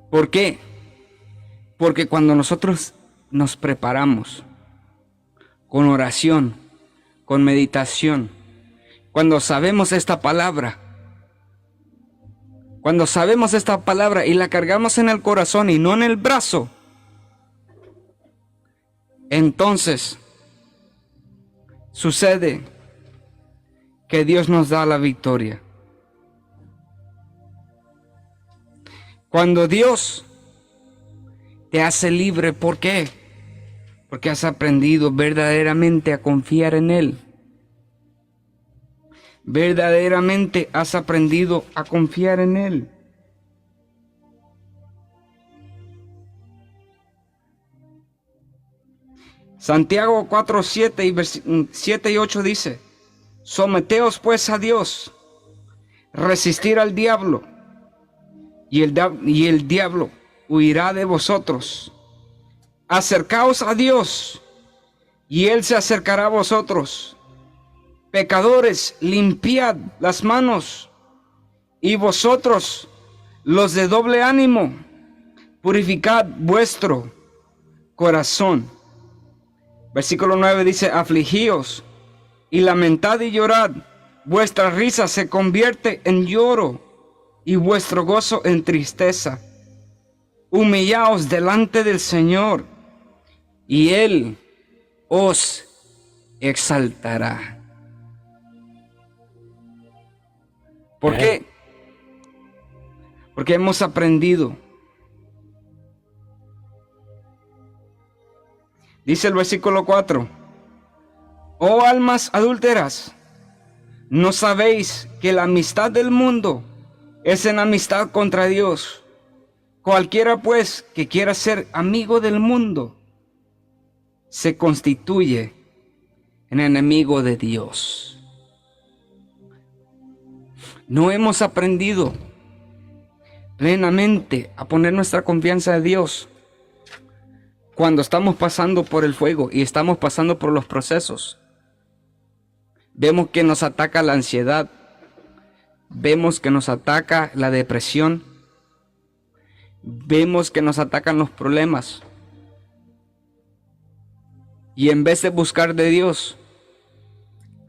B: ¿Por qué? Porque cuando nosotros nos preparamos con oración, con meditación, cuando sabemos esta palabra y la cargamos en el corazón y no en el brazo, entonces sucede que Dios nos da la victoria. Cuando Dios te hace libre, ¿por qué? Porque has aprendido verdaderamente a confiar en Él. Verdaderamente has aprendido a confiar en Él. Santiago 4, 7 y 8 dice: someteos pues a Dios, resistir al diablo, y el diablo huirá de vosotros. Acercaos a Dios, y Él se acercará a vosotros. Pecadores, limpiad las manos, y vosotros, los de doble ánimo, purificad vuestro corazón. Versículo 9 dice: afligíos y lamentad y llorad. Vuestra risa se convierte en lloro y vuestro gozo en tristeza. Humillaos delante del Señor y Él os exaltará. ¿Por qué? Porque hemos aprendido. Dice el versículo 4: oh almas adúlteras, ¿no sabéis que la amistad del mundo es enemistad contra Dios? Cualquiera pues que quiera ser amigo del mundo se constituye en enemigo de Dios. No hemos aprendido plenamente a poner nuestra confianza en Dios cuando estamos pasando por el fuego y estamos pasando por los procesos. Vemos que nos ataca la ansiedad, vemos que nos ataca la depresión, vemos que nos atacan los problemas. Y en vez de buscar de Dios,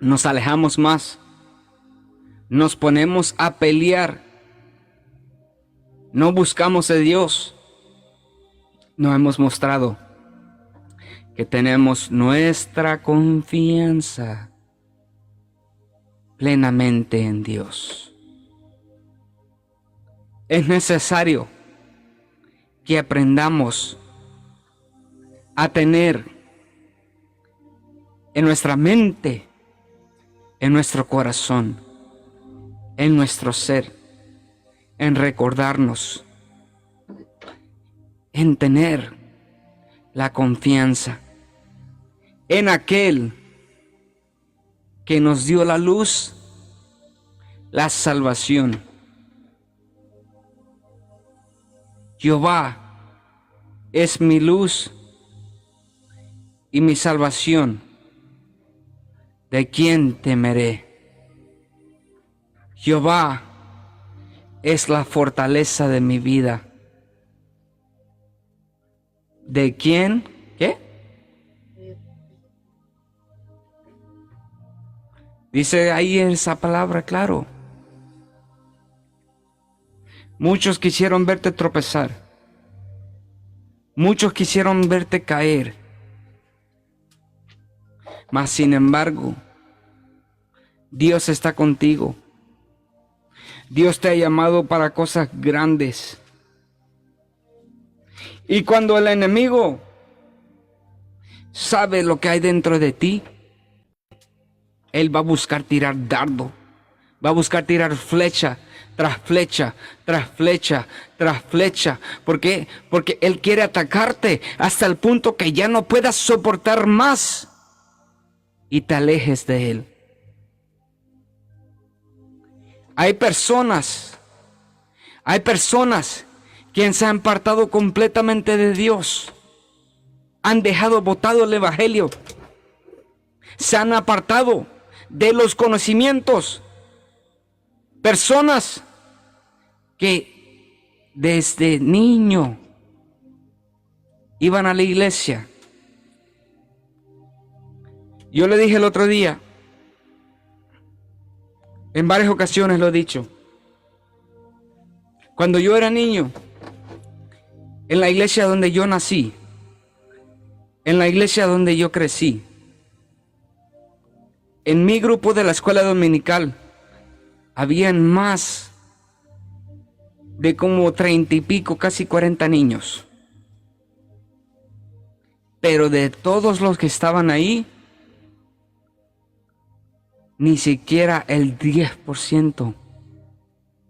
B: nos alejamos más, nos ponemos a pelear, no buscamos de Dios. Nos hemos mostrado que tenemos nuestra confianza plenamente en Dios. Es necesario que aprendamos a tener en nuestra mente, en nuestro corazón, en nuestro ser, en recordarnos, en tener la confianza en aquel que nos dio la luz, la salvación. Jehová es mi luz y mi salvación. ¿De quién temeré? Jehová es la fortaleza de mi vida. ¿De quién? ¿Qué? Dice ahí esa palabra, claro. Muchos quisieron verte tropezar. Muchos quisieron verte caer. Mas sin embargo, Dios está contigo. Dios te ha llamado para cosas grandes. Y cuando el enemigo sabe lo que hay dentro de ti, él va a buscar tirar dardo, va a buscar tirar flecha tras flecha, tras flecha, tras flecha. ¿Por qué? Porque él quiere atacarte hasta el punto que ya no puedas soportar más y te alejes de él. Hay personas que se han apartado completamente de Dios, han dejado botado el evangelio, se han apartado de los conocimientos. Personas que desde niño iban a la iglesia. Yo le dije el otro día, en varias ocasiones lo he dicho, cuando yo era niño, en la iglesia donde yo nací, en la iglesia donde yo crecí, en mi grupo de la escuela dominical, habían más de como 30 y pico, casi 40 niños. Pero de todos los que estaban ahí, ni siquiera el 10%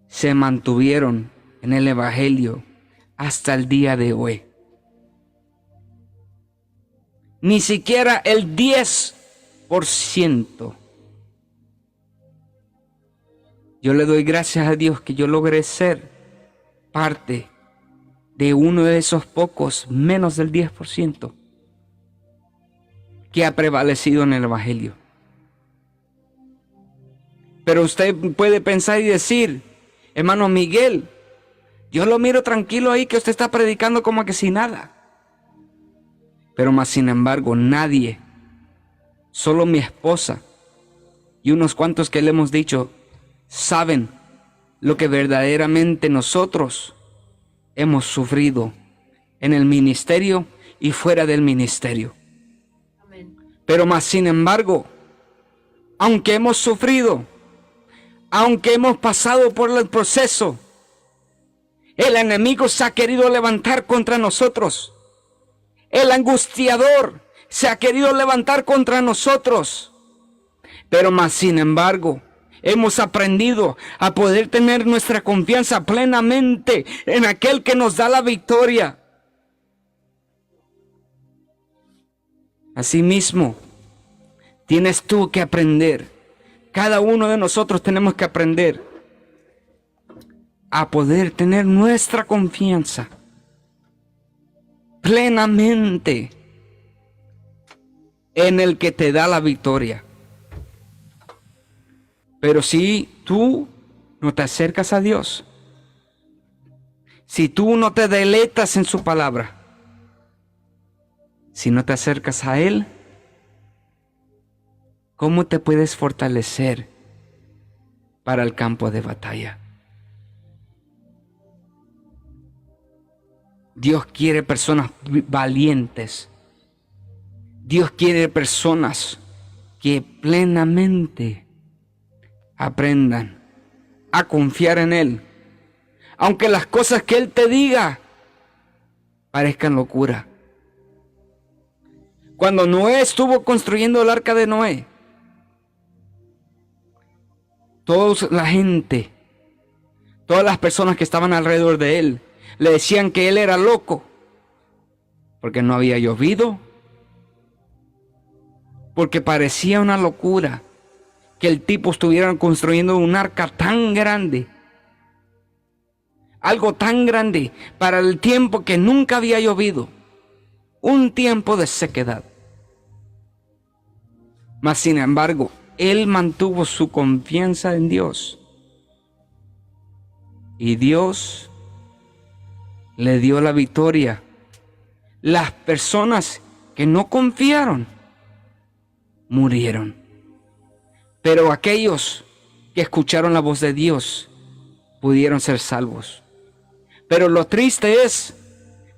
B: se mantuvieron en el evangelio hasta el día de hoy. Ni siquiera el 10%. Yo le doy gracias a Dios que yo logré ser parte de uno de esos pocos, menos del 10%, que ha prevalecido en el Evangelio. Pero usted puede pensar y decir, hermano Miguel, yo lo miro tranquilo ahí que usted está predicando como que sin nada. Pero más sin embargo, nadie, solo mi esposa y unos cuantos que le hemos dicho, saben lo que verdaderamente nosotros hemos sufrido en el ministerio y fuera del ministerio.
D: Amén.
B: Pero más sin embargo, aunque hemos sufrido, aunque hemos pasado por el proceso, el enemigo se ha querido levantar contra nosotros. El angustiador se ha querido levantar contra nosotros. Pero más sin embargo, hemos aprendido a poder tener nuestra confianza plenamente en aquel que nos da la victoria. Asimismo, tienes tú que aprender. Cada uno de nosotros tenemos que aprender a poder tener nuestra confianza plenamente en el que te da la victoria. Pero si tú no te acercas a Dios, si tú no te deleitas en su palabra, si no te acercas a Él, ¿cómo te puedes fortalecer para el campo de batalla? Dios quiere personas valientes. Dios quiere personas que plenamente aprendan a confiar en Él. Aunque las cosas que Él te diga parezcan locura. Cuando Noé estuvo construyendo el arca de Noé, toda la gente, todas las personas que estaban alrededor de él, le decían que él era loco, porque no había llovido, porque parecía una locura que el tipo estuviera construyendo un arca tan grande, algo tan grande para el tiempo que nunca había llovido, un tiempo de sequedad. Mas sin embargo, él mantuvo su confianza en Dios. Y Dios le dio la victoria. Las personas que no confiaron murieron. Pero aquellos que escucharon la voz de Dios pudieron ser salvos. Pero lo triste es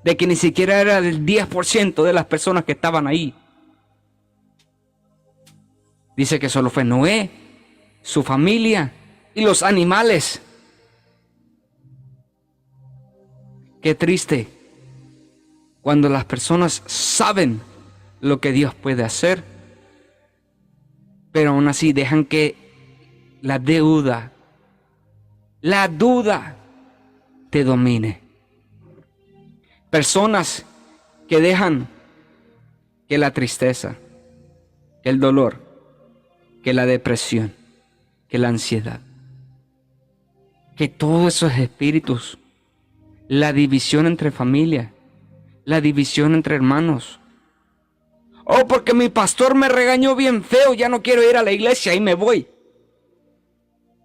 B: de que ni siquiera era el 10% de las personas que estaban ahí. Dice que solo fue Noé, su familia y los animales. Qué triste cuando las personas saben lo que Dios puede hacer, pero aún así dejan que la duda te domine. Personas que dejan que la tristeza, que el dolor, que la depresión, que la ansiedad, que todos esos espíritus, la división entre familia, la división entre hermanos. Oh, porque mi pastor me regañó bien feo, ya no quiero ir a la iglesia y me voy.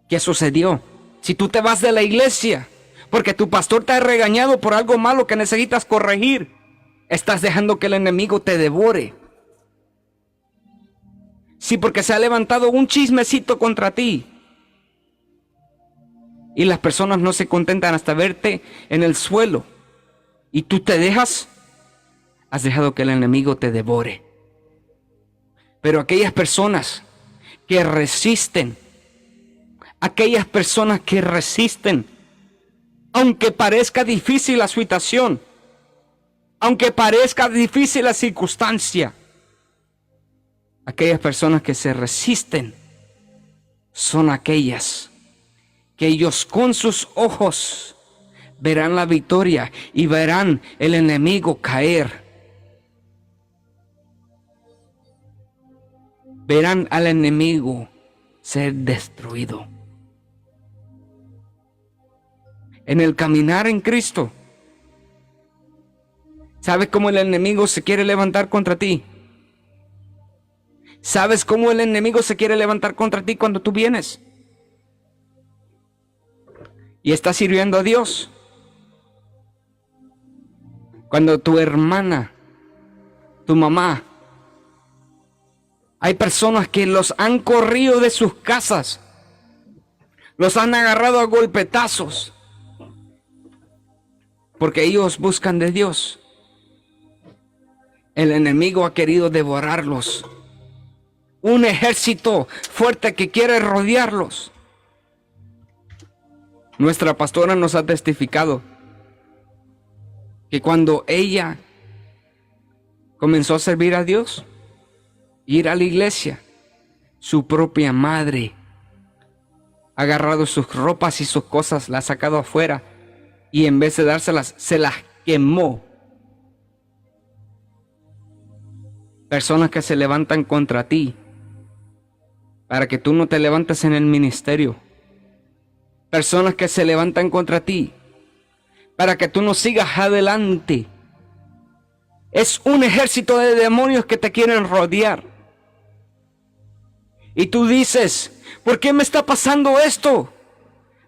B: ¿Qué sucedió? Si tú te vas de la iglesia porque tu pastor te ha regañado por algo malo que necesitas corregir, estás dejando que el enemigo te devore. Sí, porque se ha levantado un chismecito contra ti. Y las personas no se contentan hasta verte en el suelo. Y tú te dejas, has dejado que el enemigo te devore. Pero aquellas personas que resisten, aunque parezca difícil la situación, aunque parezca difícil la circunstancia, aquellas personas que se resisten son aquellas que ellos con sus ojos verán la victoria y verán el enemigo caer. Verán al enemigo ser destruido. en el caminar en Cristo. ¿Sabes cómo el enemigo se quiere levantar contra ti? ¿Sabes cómo el enemigo se quiere levantar contra ti cuando tú vienes y estás sirviendo a Dios? Cuando tu hermana, tu mamá, hay personas que los han corrido de sus casas, los han agarrado a golpetazos, porque ellos buscan de Dios. El enemigo ha querido devorarlos. Un ejército fuerte que quiere rodearlos. Nuestra pastora nos ha testificado que cuando ella comenzó a servir a Dios, ir a la iglesia, su propia madre ha agarrado sus ropas y sus cosas, las ha sacado afuera y en vez de dárselas, se las quemó. Personas que se levantan contra ti para que tú no te levantes en el ministerio. Personas que se levantan contra ti para que tú no sigas adelante. Es un ejército de demonios que te quieren rodear. Y tú dices, ¿por qué me está pasando esto?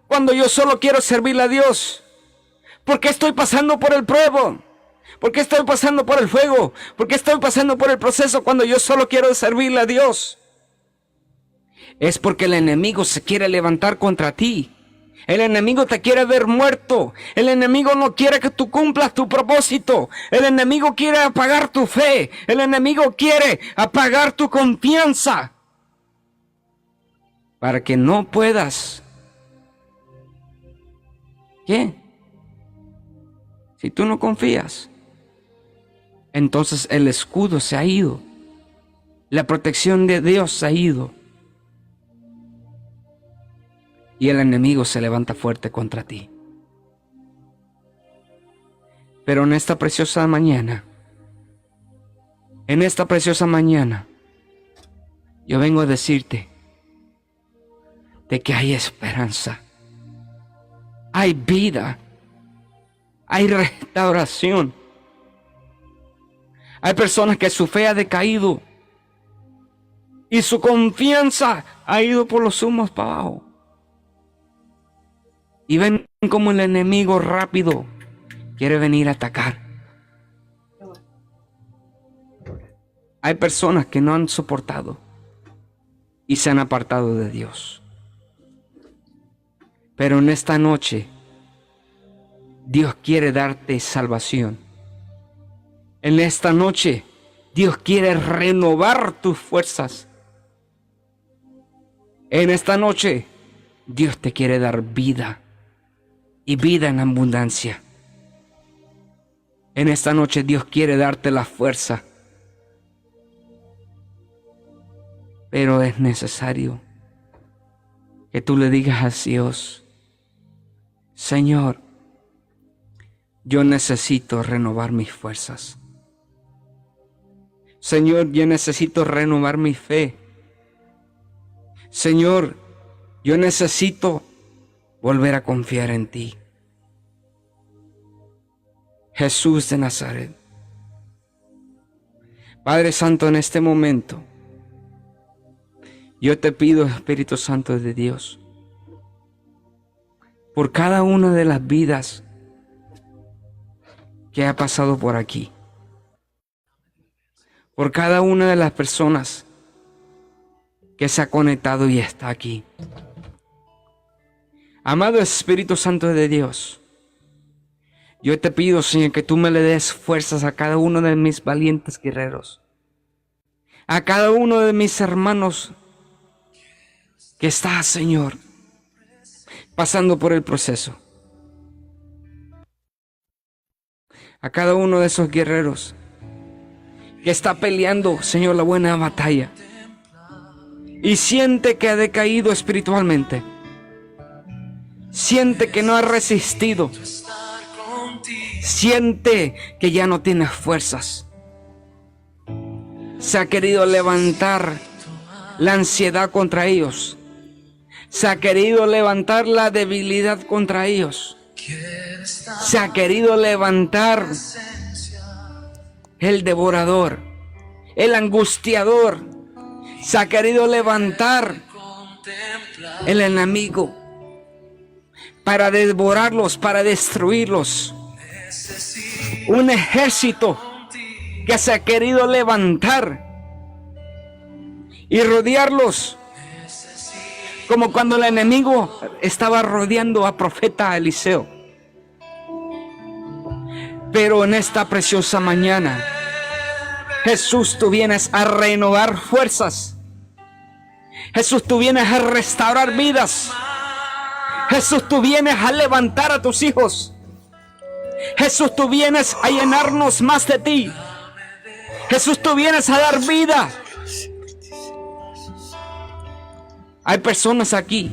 B: Cuando yo solo quiero servirle a Dios. ¿Por qué estoy pasando por el pruebo? ¿Por qué estoy pasando por el fuego? ¿Por qué estoy pasando por el proceso cuando yo solo quiero servirle a Dios? Es porque el enemigo se quiere levantar contra ti. El enemigo te quiere ver muerto. El enemigo no quiere que tú cumplas tu propósito. El enemigo quiere apagar tu fe. El enemigo quiere apagar tu confianza. Para que no puedas. ¿Qué? Si tú no confías, entonces el escudo se ha ido. La protección de Dios se ha ido. Y el enemigo se levanta fuerte contra ti. Pero en esta preciosa mañana, yo vengo a decirte de que hay esperanza, hay vida, hay restauración. Hay personas que su fe ha decaído y su confianza ha ido por los humos para abajo. Y ven como el enemigo rápido quiere venir a atacar. Hay personas que no han soportado y se han apartado de Dios. Pero en esta noche, Dios quiere darte salvación. En esta noche, Dios quiere renovar tus fuerzas. En esta noche, Dios te quiere dar vida. Y vida en abundancia. En esta noche Dios quiere darte la fuerza. Pero es necesario que tú le digas a Dios, Señor, yo necesito renovar mis fuerzas. Señor, yo necesito renovar mi fe. Señor, yo necesito volver a confiar en ti. Jesús de Nazaret. Padre Santo, en este momento, yo te pido, Espíritu Santo de Dios, por cada una de las vidas que ha pasado por aquí, por cada una de las personas que se ha conectado y está aquí. Amado Espíritu Santo de Dios, yo te pido, Señor, que tú me le des fuerzas a cada uno de mis valientes guerreros, a cada uno de mis hermanos que está, Señor, pasando por el proceso, a cada uno de esos guerreros que está peleando, Señor, la buena batalla y siente que ha decaído espiritualmente. Siente que no ha resistido. Siente que ya no tiene fuerzas. Se ha querido levantar la ansiedad contra ellos. Se ha querido levantar la debilidad contra ellos. Se ha querido levantar el devorador, el angustiador. Se ha querido levantar el enemigo para devorarlos, para destruirlos. Un ejército que se ha querido levantar y rodearlos, como cuando el enemigo estaba rodeando a profeta Eliseo. Pero en esta preciosa mañana, Jesús, tú vienes a renovar fuerzas. Jesús, tú vienes a restaurar vidas. Jesús, tú vienes a levantar a tus hijos. Jesús, tú vienes a llenarnos más de ti. Jesús, tú vienes a dar vida. Hay personas aquí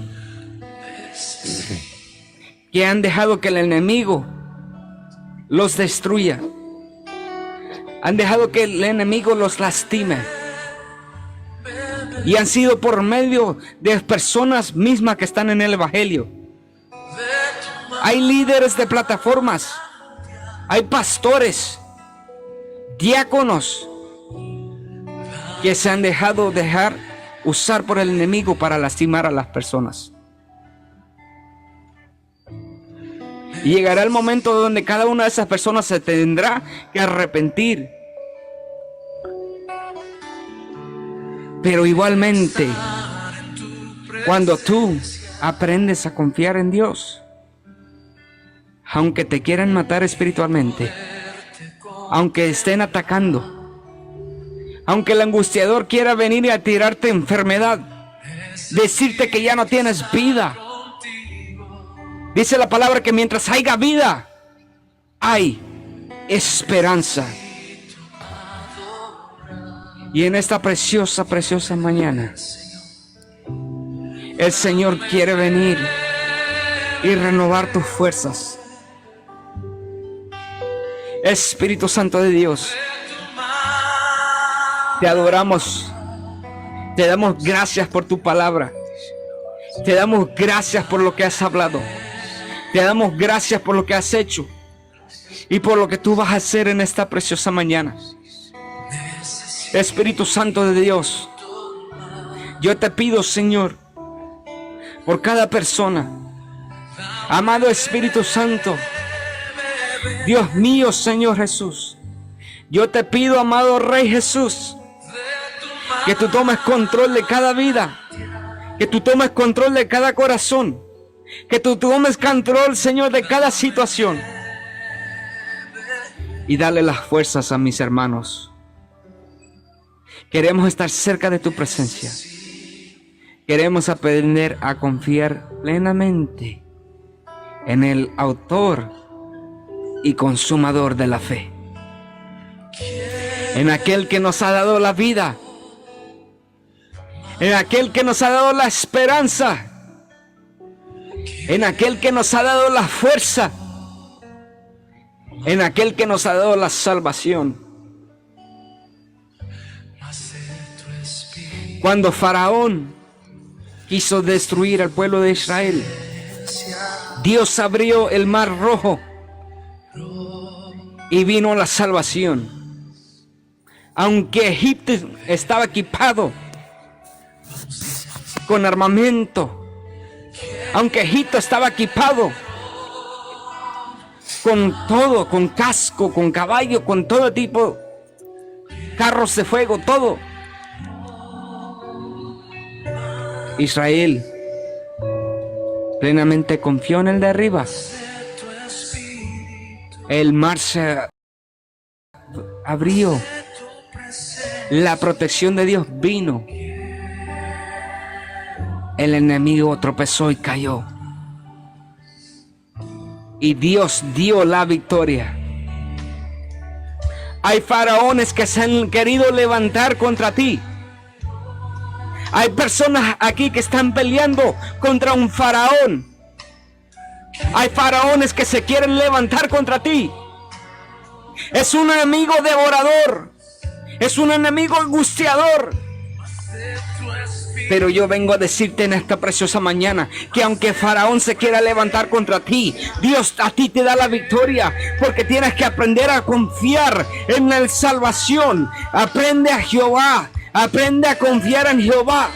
B: que han dejado que el enemigo los destruya. Han dejado que el enemigo los lastime. Y han sido por medio de personas mismas que están en el evangelio. Hay líderes de plataformas. Hay pastores, diáconos que se han dejado usar por el enemigo para lastimar a las personas. Y llegará el momento donde cada una de esas personas se tendrá que arrepentir. Pero igualmente, cuando tú aprendes a confiar en Dios, aunque te quieran matar espiritualmente, aunque estén atacando, aunque el angustiador quiera venir y a tirarte enfermedad, decirte que ya no tienes vida, dice la palabra que mientras haya vida, hay esperanza. Y en esta preciosa, preciosa mañana, el Señor quiere venir y renovar tus fuerzas. Espíritu Santo de Dios, te adoramos, te damos gracias por tu palabra, te damos gracias por lo que has hablado, te damos gracias por lo que has hecho y por lo que tú vas a hacer en esta preciosa mañana. Espíritu Santo de Dios, yo te pido, Señor, por cada persona, amado Espíritu Santo, Dios mío, Señor Jesús, yo te pido, amado Rey Jesús, que tú tomes control de cada vida, que tú tomes control de cada corazón, que tú tomes control, Señor, de cada situación, y dale las fuerzas a mis hermanos. Queremos estar cerca de tu presencia. Queremos aprender a confiar plenamente en el autor y consumador de la fe, en aquel que nos ha dado la vida, en aquel que nos ha dado la esperanza, en aquel que nos ha dado la fuerza, en aquel que nos ha dado la salvación. Cuando Faraón quiso destruir al pueblo de Israel, Dios abrió el mar rojo y vino la salvación. Aunque Egipto estaba equipado con armamento, aunque Egipto estaba equipado con todo, con casco, con caballo, con todo tipo, carros de fuego, todo, Israel plenamente confió en el de arriba. El mar se abrió. La protección de Dios vino. El enemigo tropezó y cayó. Y Dios dio la victoria. Hay faraones que se han querido levantar contra ti. Hay personas aquí que están peleando contra un faraón. Hay faraones que se quieren levantar contra ti. Es un enemigo devorador. Es un enemigo angustiador. Pero yo vengo a decirte en esta preciosa mañana que aunque Faraón se quiera levantar contra ti, Dios a ti te da la victoria, porque tienes que aprender a confiar en la salvación. Aprende a Jehová, aprende a confiar en Jehová,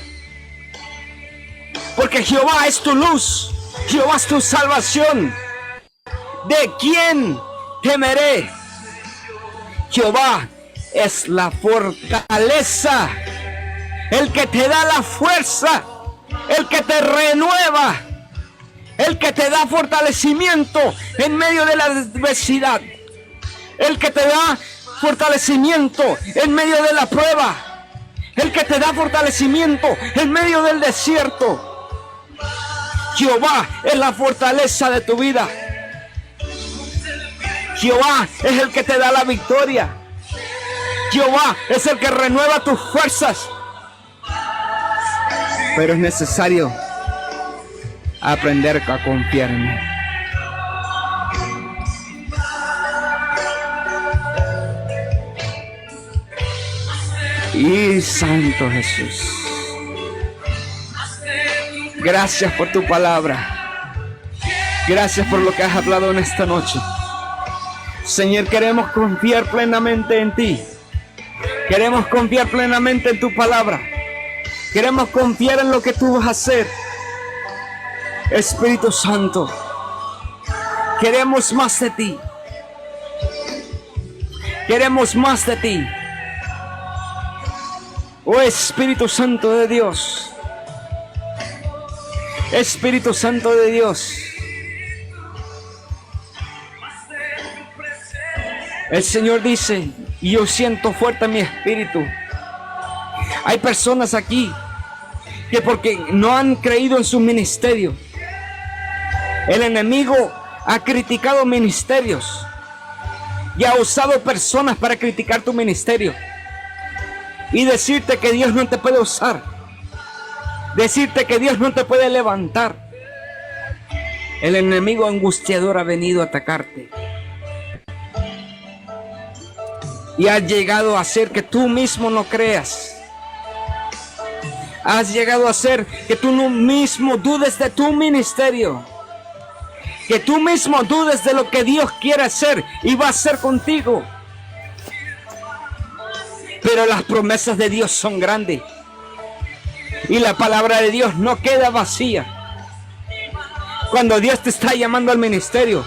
B: porque Jehová es tu luz, Jehová es tu salvación. ¿De quién temeré? Jehová es la fortaleza, el que te da la fuerza, el que te renueva, el que te da fortalecimiento en medio de la adversidad, el que te da fortalecimiento en medio de la prueba, el que te da fortalecimiento en medio del desierto. Jehová es la fortaleza de tu vida. Jehová es el que te da la victoria. Jehová es el que renueva tus fuerzas. Pero es necesario aprender a confiar en Él. Y Santo Jesús, gracias por tu palabra. Gracias por lo que has hablado en esta noche. Señor, queremos confiar plenamente en ti. Queremos confiar plenamente en tu palabra. Queremos confiar en lo que tú vas a hacer. Espíritu Santo, queremos más de ti. Queremos más de ti. Oh Espíritu Santo de Dios. Espíritu Santo de Dios. El Señor dice, y yo siento fuerte en mi espíritu, hay personas aquí que porque no han creído en su ministerio, el enemigo ha criticado ministerios y ha usado personas para criticar tu ministerio y decirte que Dios no te puede usar, decirte que Dios no te puede levantar. El enemigo angustiador ha venido a atacarte y ha llegado a hacer que tú mismo no creas. Has llegado a hacer que tú mismo dudes de tu ministerio, que tú mismo dudes de lo que Dios quiere hacer y va a hacer contigo. Pero las promesas de Dios son grandes y la palabra de Dios no queda vacía. Cuando Dios te está llamando al ministerio,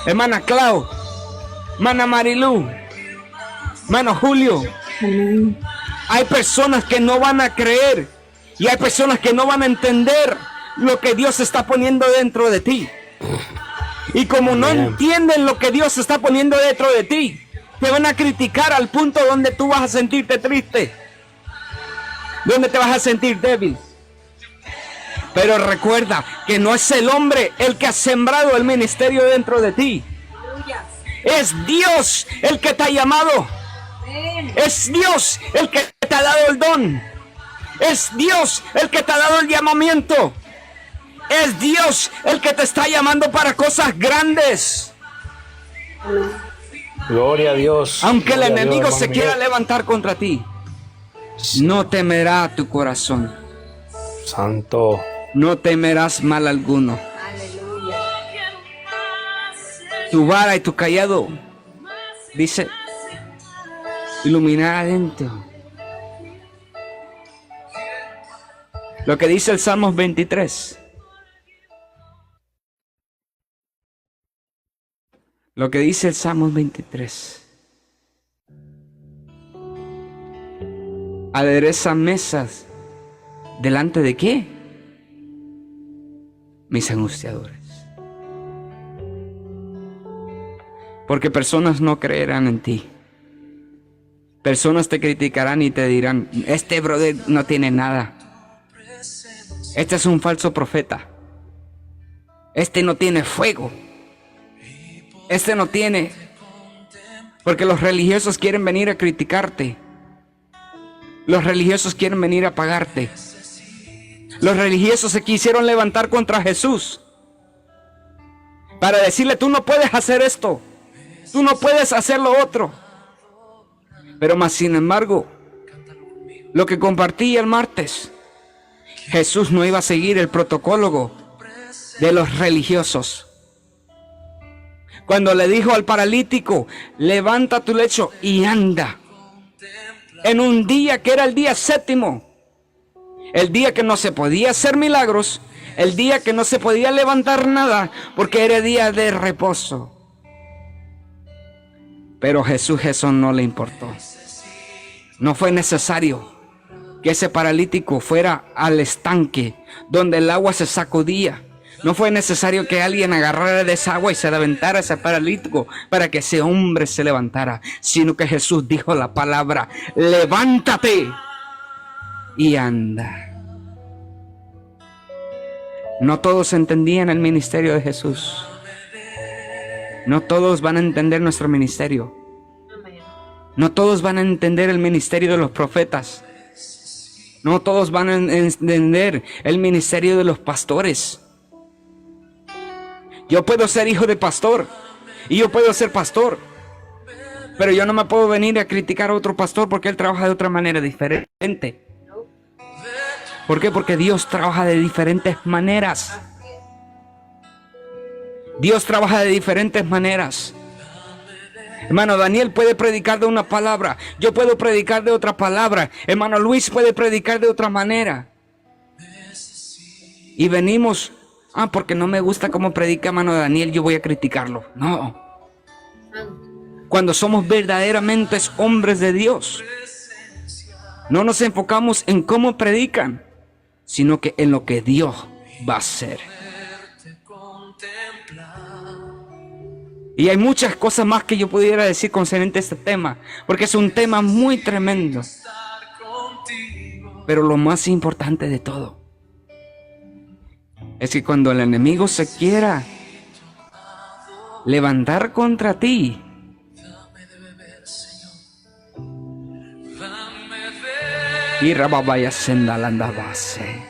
B: hermana Clau, hermana Marilú, hermano Julio, hay personas que no van a creer y hay personas que no van a entender lo que Dios está poniendo dentro de ti. Y como no entienden lo que Dios está poniendo dentro de ti, te van a criticar al punto donde tú vas a sentirte triste, donde te vas a sentir débil. Pero recuerda que no es el hombre el que ha sembrado el ministerio dentro de ti. Es Dios el que te ha llamado. Es Dios el que te ha dado el don. Es Dios el que te ha dado el llamamiento. Es Dios el que te está llamando para cosas grandes.
A: Gloria a Dios.
B: Aunque el
A: Gloria a
B: enemigo
A: Dios,
B: se
A: hermano
B: quiera
A: Miguel.
B: levantar contra ti, no temerá tu corazón.
A: Santo.
B: No temerás mal alguno.
D: Aleluya.
B: Tu vara y tu cayado, dice, iluminar adentro. Lo que dice el Salmos 23. Lo que dice el Salmos 23. Adereza mesas. ¿Delante de qué? Mis angustiadores. Porque personas no creerán en ti. Personas te criticarán y te dirán, este brother no tiene nada. Este es un falso profeta. Este no tiene fuego. Este no tiene. Porque los religiosos quieren venir a criticarte. Los religiosos quieren venir a apagarte. Los religiosos se quisieron levantar contra Jesús para decirle, tú no puedes hacer esto, tú no puedes hacer lo otro. Pero más sin embargo, lo que compartí el martes. Jesús no iba a seguir el protocolo de los religiosos. Cuando le dijo al paralítico, levanta tu lecho y anda. En un día que era el día séptimo, el día que no se podía hacer milagros, el día que no se podía levantar nada, porque era día de reposo. Pero Jesús eso no le importó. No fue necesario que ese paralítico fuera al estanque donde el agua se sacudía. No fue necesario que alguien agarrara de esa agua y se le aventara a ese paralítico para que ese hombre se levantara, sino que Jesús dijo la palabra, levántate y anda. No todos entendían el ministerio de Jesús. No todos van a entender nuestro ministerio. No todos van a entender el ministerio de los profetas. No todos van a entender el ministerio de los pastores. Yo puedo ser hijo de pastor y yo puedo ser pastor, pero yo no me puedo venir a criticar a otro pastor porque él trabaja de otra manera diferente. ¿Por qué? Porque Dios trabaja de diferentes maneras. Dios trabaja de diferentes maneras. Hermano Daniel puede predicar de una palabra, yo puedo predicar de otra palabra, hermano Luis puede predicar de otra manera. Y venimos, porque no me gusta cómo predica hermano Daniel, yo voy a criticarlo. No. Cuando somos verdaderamente hombres de Dios, no nos enfocamos en cómo predican, sino que en lo que Dios va a hacer. Y hay muchas cosas más que yo pudiera decir concerniente a este tema, porque es un tema muy tremendo. Pero lo más importante de todo es que cuando el enemigo se quiera levantar contra ti, y rababaya sendalanda base,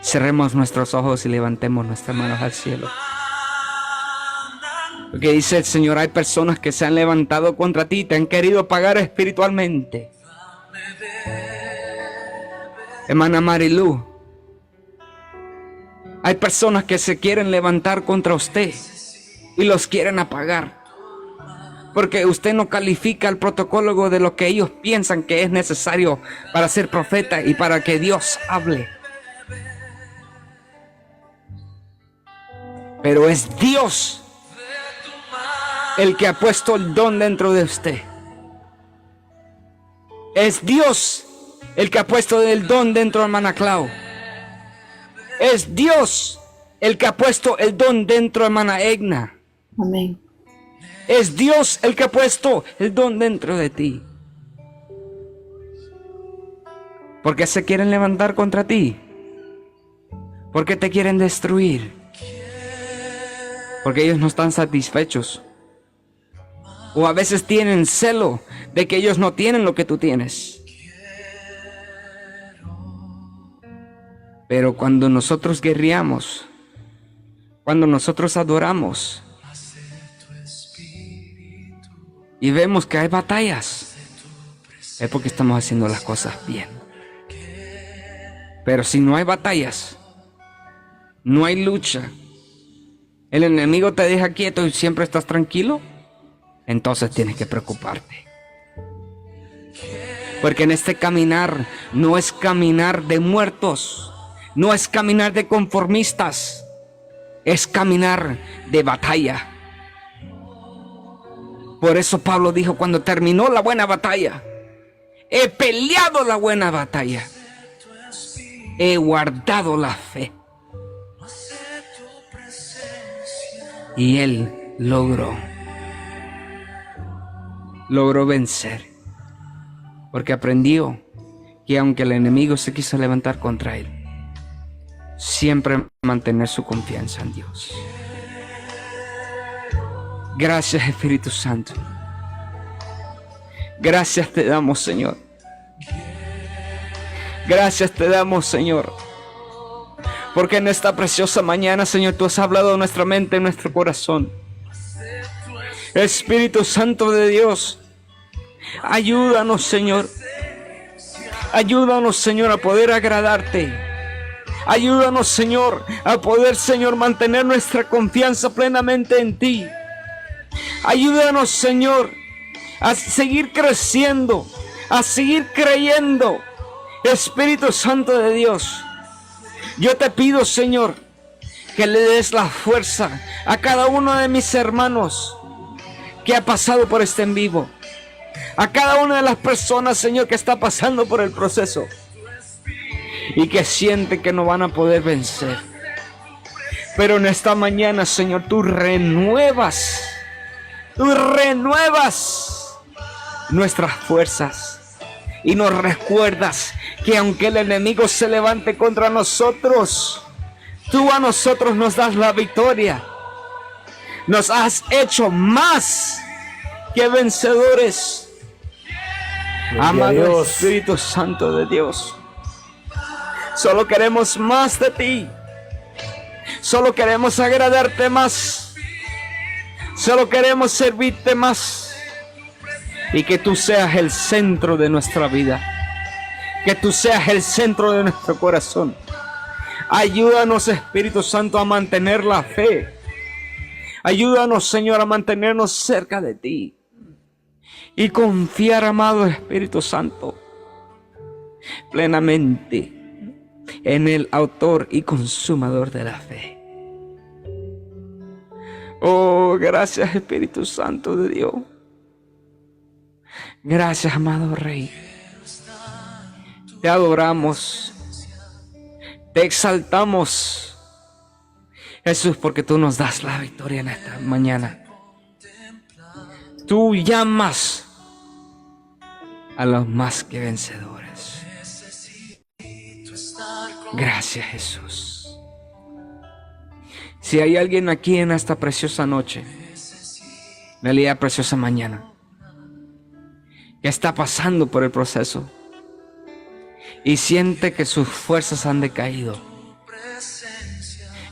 B: cerremos nuestros ojos y levantemos nuestras manos al cielo. Porque dice el Señor, hay personas que se han levantado contra ti, te han querido pagar espiritualmente. Hermana Marilu, hay personas que se quieren levantar contra usted y los quieren apagar. Porque usted no califica el protocolo de lo que ellos piensan que es necesario para ser profeta y para que Dios hable. Pero es Dios el que ha puesto el don dentro de usted. Es Dios el que ha puesto el don dentro de hermana Clau. Es Dios el que ha puesto el don dentro de hermana Egna.
D: Amén.
B: Es Dios el que ha puesto el don dentro de ti. ¿Por qué se quieren levantar contra ti? ¿Por qué te quieren destruir? Porque ellos no están satisfechos. O a veces tienen celo de que ellos no tienen lo que tú tienes. Pero cuando nosotros guerreamos, cuando nosotros adoramos y vemos que hay batallas, es porque estamos haciendo las cosas bien. Pero si no hay batallas, no hay lucha, el enemigo te deja quieto y siempre estás tranquilo, entonces tienes que preocuparte. Porque en este caminar no es caminar de muertos, no es caminar de conformistas, es caminar de batalla. Por eso Pablo dijo cuando terminó la buena batalla, he peleado la buena batalla, he guardado la fe. Y él logró vencer, porque aprendió que aunque el enemigo se quiso levantar contra él, siempre mantener su confianza en Dios. Gracias, Espíritu Santo. Gracias te damos, Señor. Gracias te damos, Señor. Porque en esta preciosa mañana, Señor, tú has hablado a nuestra mente, en nuestro corazón. Espíritu Santo de Dios, ayúdanos, Señor. Ayúdanos, Señor, a poder agradarte. Ayúdanos, Señor, a poder, Señor, mantener nuestra confianza plenamente en ti. Ayúdanos, Señor, a seguir creciendo, a seguir creyendo. Espíritu Santo de Dios, yo te pido, Señor, que le des la fuerza a cada uno de mis hermanos que ha pasado por este en vivo. A cada una de las personas, Señor, que está pasando por el proceso y que siente que no van a poder vencer. Pero en esta mañana, Señor, tú renuevas nuestras fuerzas y nos recuerdas que aunque el enemigo se levante contra nosotros, tú a nosotros nos das la victoria. Nos has hecho más que vencedores. Amado Espíritu Santo de Dios, solo queremos más de ti. Solo queremos agradarte más. Solo queremos servirte más. Y que tú seas el centro de nuestra vida. Que tú seas el centro de nuestro corazón. Ayúdanos, Espíritu Santo, a mantener la fe. Ayúdanos, Señor, a mantenernos cerca de ti. Y confiar, amado Espíritu Santo, plenamente en el autor y consumador de la fe. Oh, gracias, Espíritu Santo de Dios. Gracias, amado Rey. Te adoramos. Te exaltamos, Jesús, porque tú nos das la victoria en esta mañana. Tú llamas a los más que vencedores. Gracias, Jesús. Si hay alguien aquí en esta preciosa noche, en realidad preciosa mañana, que está pasando por el proceso y siente que sus fuerzas han decaído,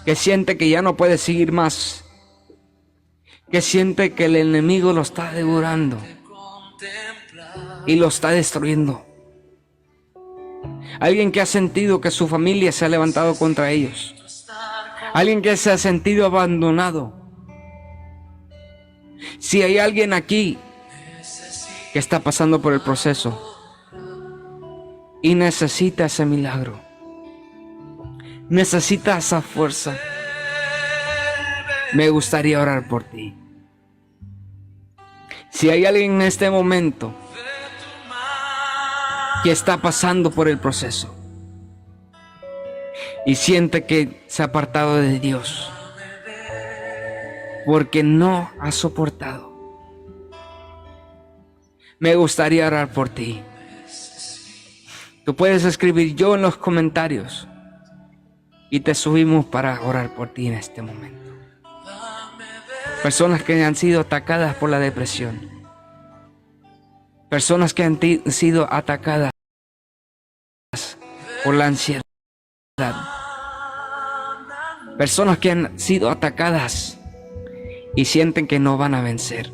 B: que siente que ya no puede seguir más, que siente que el enemigo lo está devorando y lo está destruyendo. Alguien que ha sentido que su familia se ha levantado contra ellos. Alguien que se ha sentido abandonado. Si hay alguien aquí que está pasando por el proceso y necesita ese milagro, necesita esa fuerza, me gustaría orar por ti. Si hay alguien en este momento que está pasando por el proceso y siente que se ha apartado de Dios porque no ha soportado, me gustaría orar por ti. Tú puedes escribir yo en los comentarios y te subimos para orar por ti en este momento. Personas que han sido atacadas por la depresión. Personas que han sido atacadas por la ansiedad. Personas que han sido atacadas y sienten que no van a vencer.